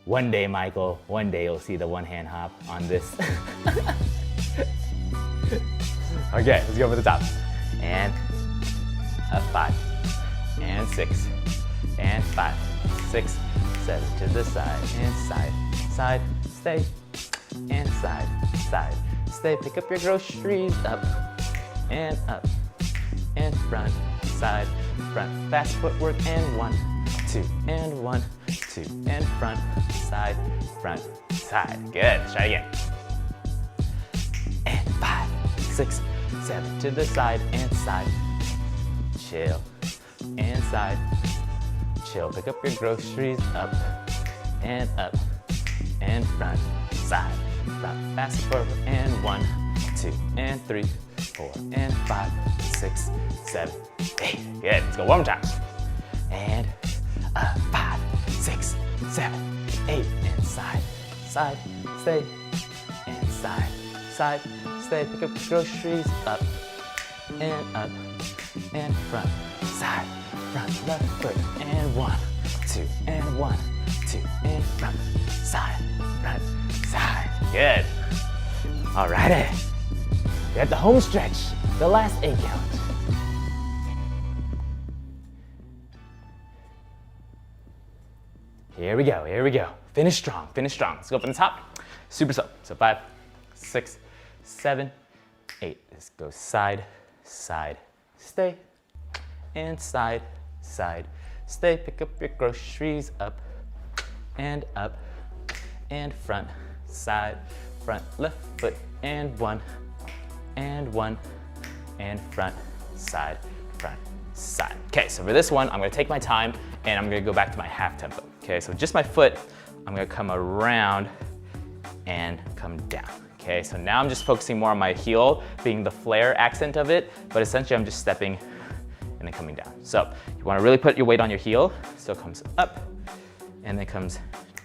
One day, Michael, one day you'll see the one hand hop on this. Okay, let's go for the top. And a 5, and 6, and 5, 6, 7 to the side, and side, side, stay, and side, side, stay. Pick up your groceries, up, and front, side, front, fast footwork, and 1, 2, and 1, 2, and front, side, side. Good, let's try again. And 5, 6, 7 to the side, and side, chill, and side, chill. Pick up your groceries, up, and front, side, front, fast forward, and 1, 2, and 3, 4, and 5, 6, 7, 8. Good, let's go one more time. And 5, 6, 7, 8, and side, side, stay, and side, side, stay. Pick up your groceries, up, and front, side, front, left foot, and 1, 2, and 1, 2, and front, side, side. Good. Alrighty. We got the home stretch, the last 8 count. Here we go, here we go. Finish strong, finish strong. Let's go from the top. Super slow. So 5, 6, 7, 8. This goes side, side, stay, and side, side. Stay, pick up your groceries, up and front, side, front, left foot, and one, and front, side, front, side. Okay, so for this one, I'm gonna take my time and I'm gonna go back to my half tempo. Okay, so just my foot, I'm gonna come around and come down. Okay, so now I'm just focusing more on my heel being the flare accent of it, but essentially I'm just stepping and then coming down. So you wanna really put your weight on your heel, so it comes up and then comes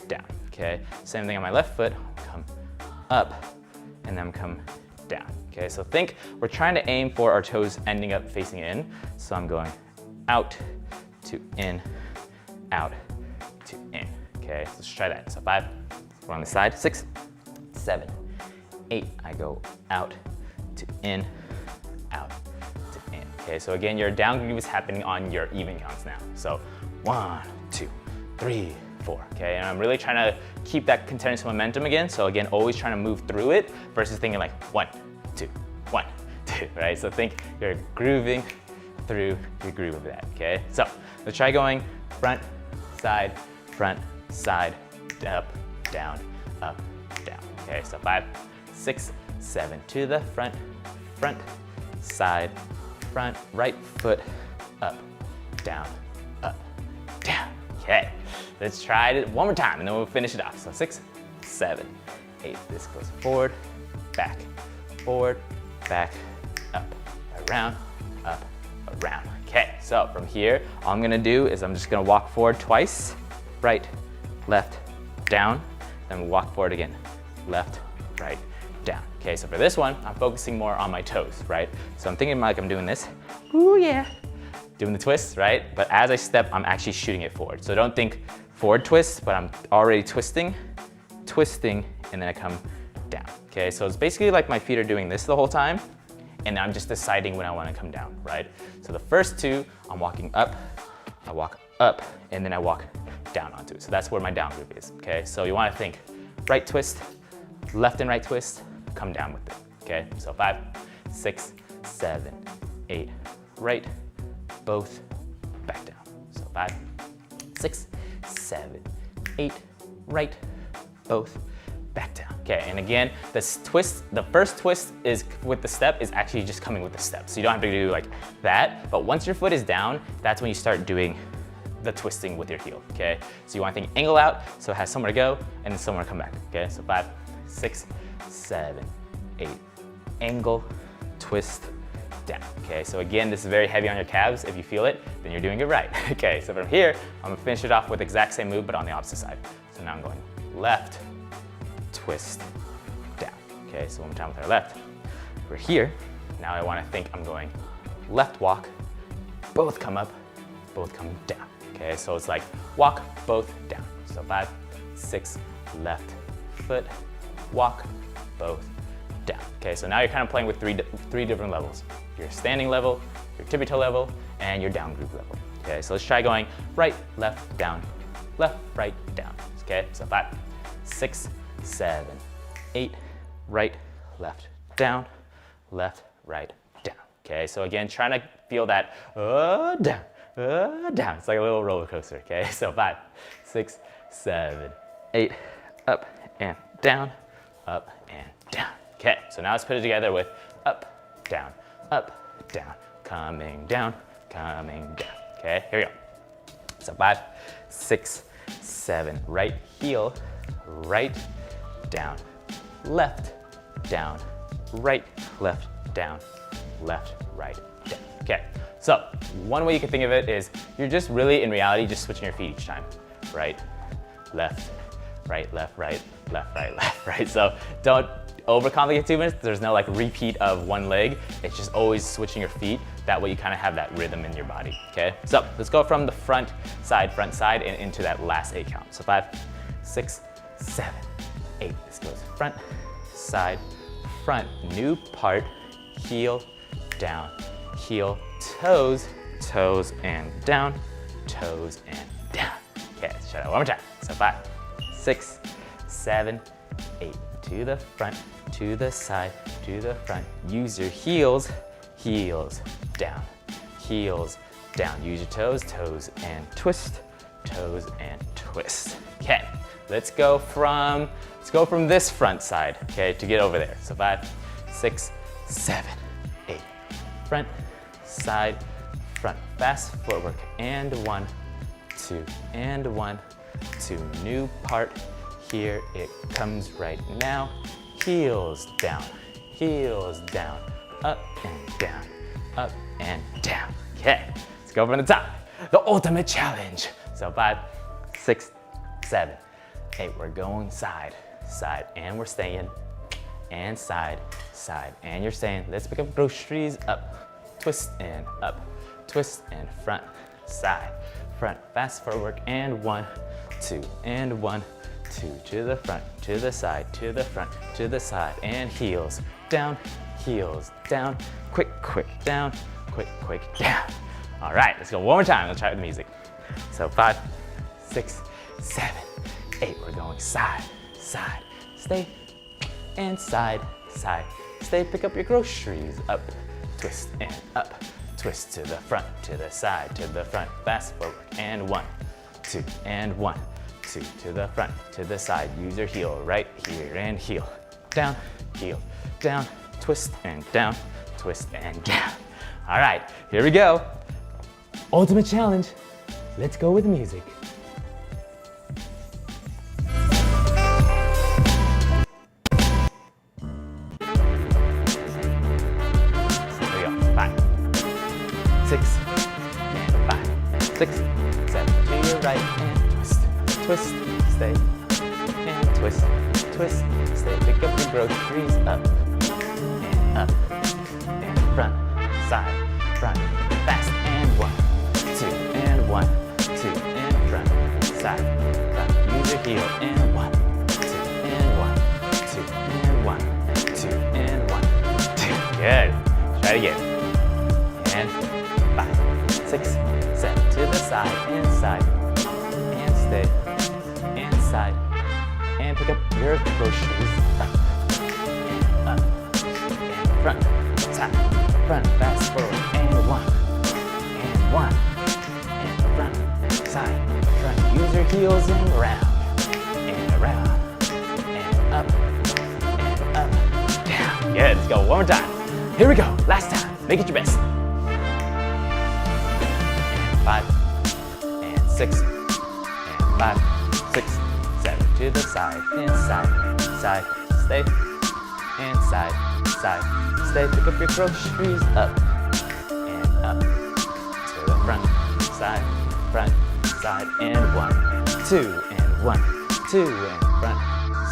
down, okay? Same thing on my left foot, come up and then come down, okay? So think we're trying to aim for our toes ending up facing in, so I'm going out to in, out to in, okay? So let's try that. So 5, we're on the side, 6, 7, 8, I go out to in, out to in. Okay, so again, your down groove is happening on your even counts now. So 1, 2, 3, 4, okay? And I'm really trying to keep that continuous momentum again. So again, always trying to move through it versus thinking like 1, 2, 1, 2, right? So think you're grooving through your groove of that, okay? So let's try going front, side, up, down, okay? So 5, 6, 7, to the front, side, front, right foot, up, down, okay. Let's try it one more time and then we'll finish it off. So 6, 7, 8, this goes forward, back, up, around, okay. So from here, all I'm gonna do is I'm just gonna walk forward twice, right, left, down, then walk forward again, left, right, down. Okay, so for this one, I'm focusing more on my toes, right? So I'm thinking like I'm doing this, ooh yeah, doing the twist, right? But as I step, I'm actually shooting it forward. So don't think forward twist, but I'm already twisting, and then I come down, okay? So it's basically like my feet are doing this the whole time, and I'm just deciding when I wanna come down, right? So the first two, I'm walking up, I walk up, and then I walk down onto it. So that's where my down groove is, okay? So you wanna think right twist, left and right twist, come down with it, okay? So 5, 6, 7, 8, right, both, back down. So 5, 6, 7, 8, right, both, back down. Okay, and again, this twist, the first twist is with the step is actually just coming with the step. So you don't have to do like that, but once your foot is down, that's when you start doing the twisting with your heel, okay? So you wanna think angle out, so it has somewhere to go and then somewhere to come back, okay? So 5, 6, 7, 8, angle, twist, down, okay? So again, this is very heavy on your calves. If you feel it, then you're doing it right, okay? So from here, I'm gonna finish it off with the exact same move, but on the opposite side. So now I'm going left, twist, down, okay? So one more time with our left. We're here, now I wanna think I'm going left walk, both come up, both come down, okay? So it's like walk, both down. So 5, 6, left foot, walk, both down. Okay, so now you're kind of playing with three different levels. Your standing level, your tippy toe level, and your down groove level. Okay, so let's try going right, left, down, left, right, down. Okay, so 5, 6, 7, 8, right, left, down, left, right, down. Okay, so again, trying to feel that down, down. It's like a little roller coaster. Okay, so 5, 6, 7, 8, up and down, up and down. Okay, so now let's put it together with up, down, coming down, coming down. Okay, here we go. So 5, 6, 7, right heel, right, down, left, down, right, left, down, left, right, down. Okay, so one way you can think of it is you're just really, in reality, just switching your feet each time. Right, left, right, left, right, left, right, left, right. So don't overcomplicate too much. There's no like repeat of one leg. It's just always switching your feet. That way you kind of have that rhythm in your body, okay? So let's go from the front side, and into that last 8 count. So 5, 6, 7, 8. This goes front, side, front. New part, heel, down, heel, toes, toes and down, toes and down. Okay, let's try that one more time. So 5, 6, 7, 8. To the front, to the side, to the front. Use your heels, heels, down, down. Use your toes, toes and twist, toes and twist. Okay, let's go from this front side, okay, to get over there. So 5, 6, 7, 8. Front, side, front. Fast footwork. And 1, 2, and 1, 2. New part. Here it comes right now. Heels down, up and down, up and down. Okay, let's go from the top. The ultimate challenge. So 5, 6, 7, 8. We're going side, side, and we're staying, and side, side, and you're staying. Let's pick up groceries. Up, twist and up, twist and front, side, front. Fast forward. And 1, 2, and 1, 2. To the front, to the side, to the front, to the side, and heels down, quick, quick, down, quick, quick, down. All right, let's go one more time. Let's try it with the music. So 5, 6, 7, 8. We're going side, side, stay, and side, side, stay. Pick up your groceries. Up, twist, and up, twist to the front, to the side, to the front. Fast forward. And 1, 2, and 1, 2. To the front, to the side. Use your heel right here and heel down, twist and down, twist and down. All right, here we go. Ultimate challenge. Let's go with music. Here we go. 5, 6, and 5, 6, 7. To your right and twist, twist, stay, and twist, twist, stay. Pick up your groceries. Up, and front, side, front, fast, and 1, 2, and 1, 2, and front, side, front. Use your heel. And 1, 2, and 1, 2, and 1, 2, and 1, 2. Good. Try it again. And 5, 6, 7. To the side, and stay, and side, and pick up your groceries. Up, and front, side, front, fast forward. And 1, and 1, and front, side, front. Use your heels and around, and up, down. Good, let's go one more time. Here we go, last time. Make it your best. And 5, and 6, and 5, 6, 7. To the side, and side, side, stay, and side, side, stay. Pick up your groceries. Up, and up. To the front, side, and 1, 2, and 1, 2, and front,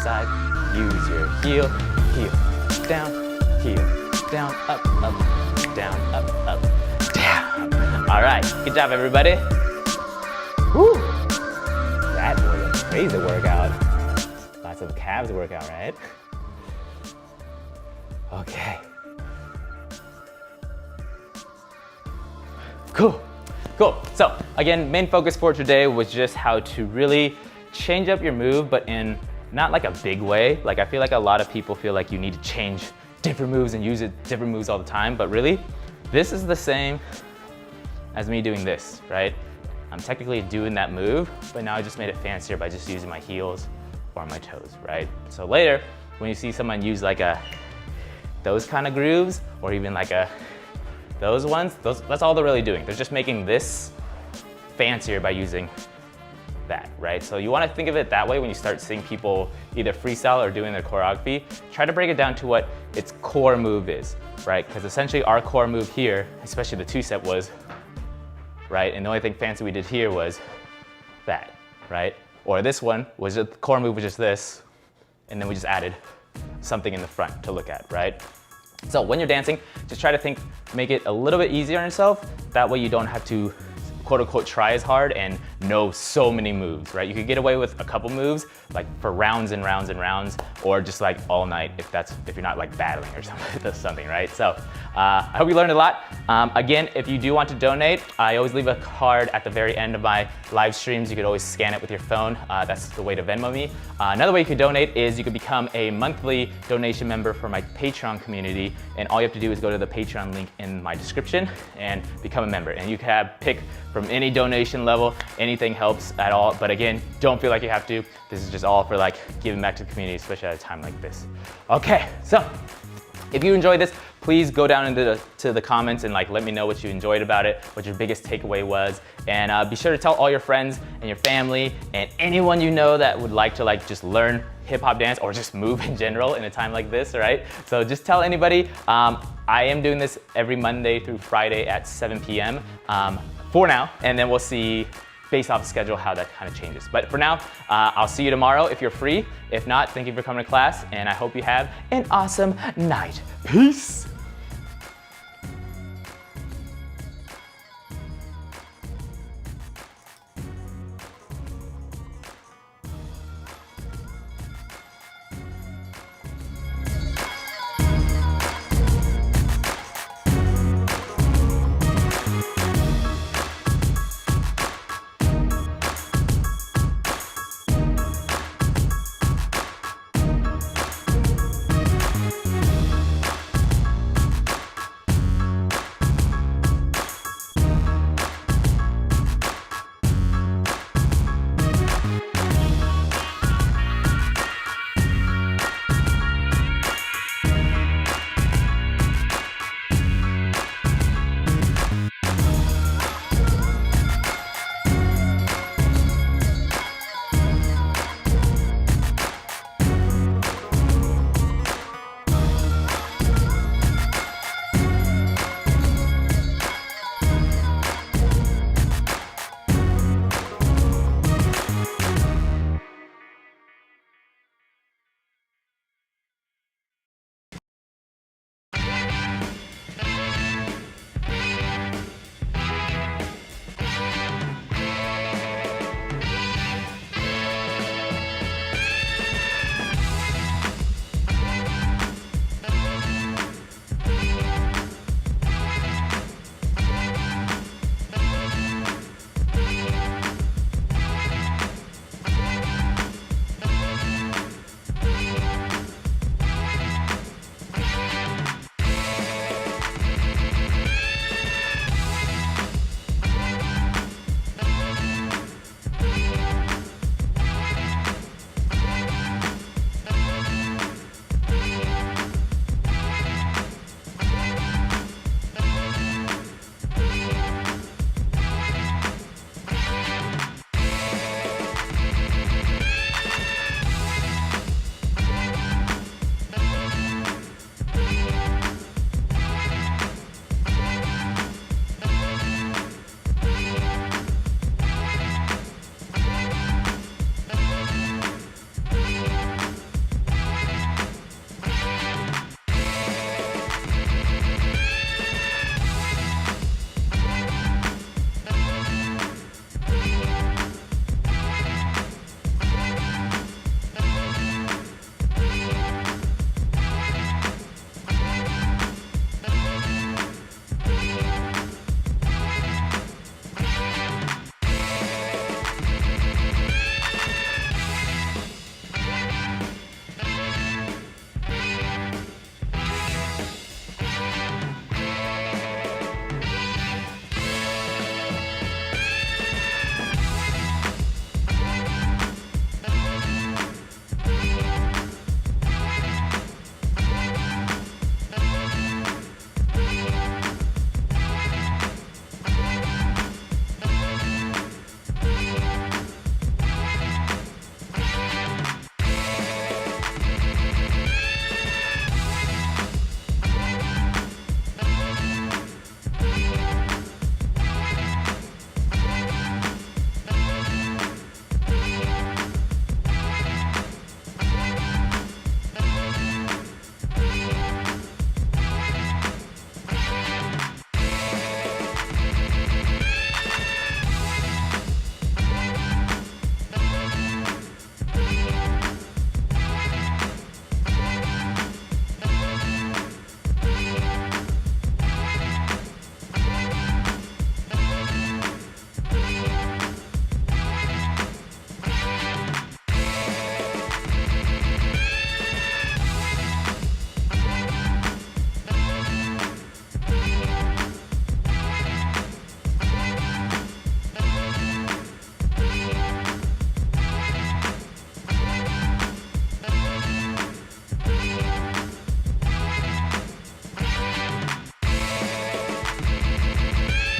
side. Use your heel, down, up, down. All right, good job, everybody. Woo! That was a crazy workout. Lots of calves workout, right? Okay. Cool. So again, main focus for today was just how to really change up your move, but in not like a big way. Like I feel like a lot of people feel like you need to change different moves and use different moves all the time, but really, this is the same as me doing this, right? I'm technically doing that move, but now I just made it fancier by just using my heels or my toes, right? So later, when you see someone use like those kind of grooves, or even like those ones, that's all they're really doing. They're just making this fancier by using that, right? So you want to think of it that way when you start seeing people either freestyle or doing their choreography. Try to break it down to what its core move is, right? Because essentially our core move here, especially the two-step, was, right? And the only thing fancy we did here was that, right? Or this one was just, the core move was just this, and then we just added something in the front to look at, right? So when you're dancing, just try to make it a little bit easier on yourself. That way you don't have to, quote quote unquote try as hard and know so many moves, right? You could get away with a couple moves like for rounds and rounds and rounds, or just like all night if you're not like battling or something, right? So I hope you learned a lot. Again, if you do want to donate, I always leave a card at the very end of my live streams. You could always scan it with your phone. That's the way to Venmo me. Another way you could donate is you could become a monthly donation member for my Patreon community, and all you have to do is go to the Patreon link in my description and become a member. And you can pick from any donation level. Anything helps at all, but again, don't feel like you have to. This is just all for like giving back to the community, especially at a time like this. Okay, so if you enjoyed this, please go down into the comments and like let me know what you enjoyed about it, what your biggest takeaway was, and be sure to tell all your friends and your family and anyone you know that would like to like just learn hip hop dance or just move in general in a time like this, right? So just tell anybody. I am doing this every Monday through Friday at 7 p.m. For now, and then we'll see based off the schedule how that kind of changes. But for now, I'll see you tomorrow if you're free. If not, thank you for coming to class, and I hope you have an awesome night. Peace.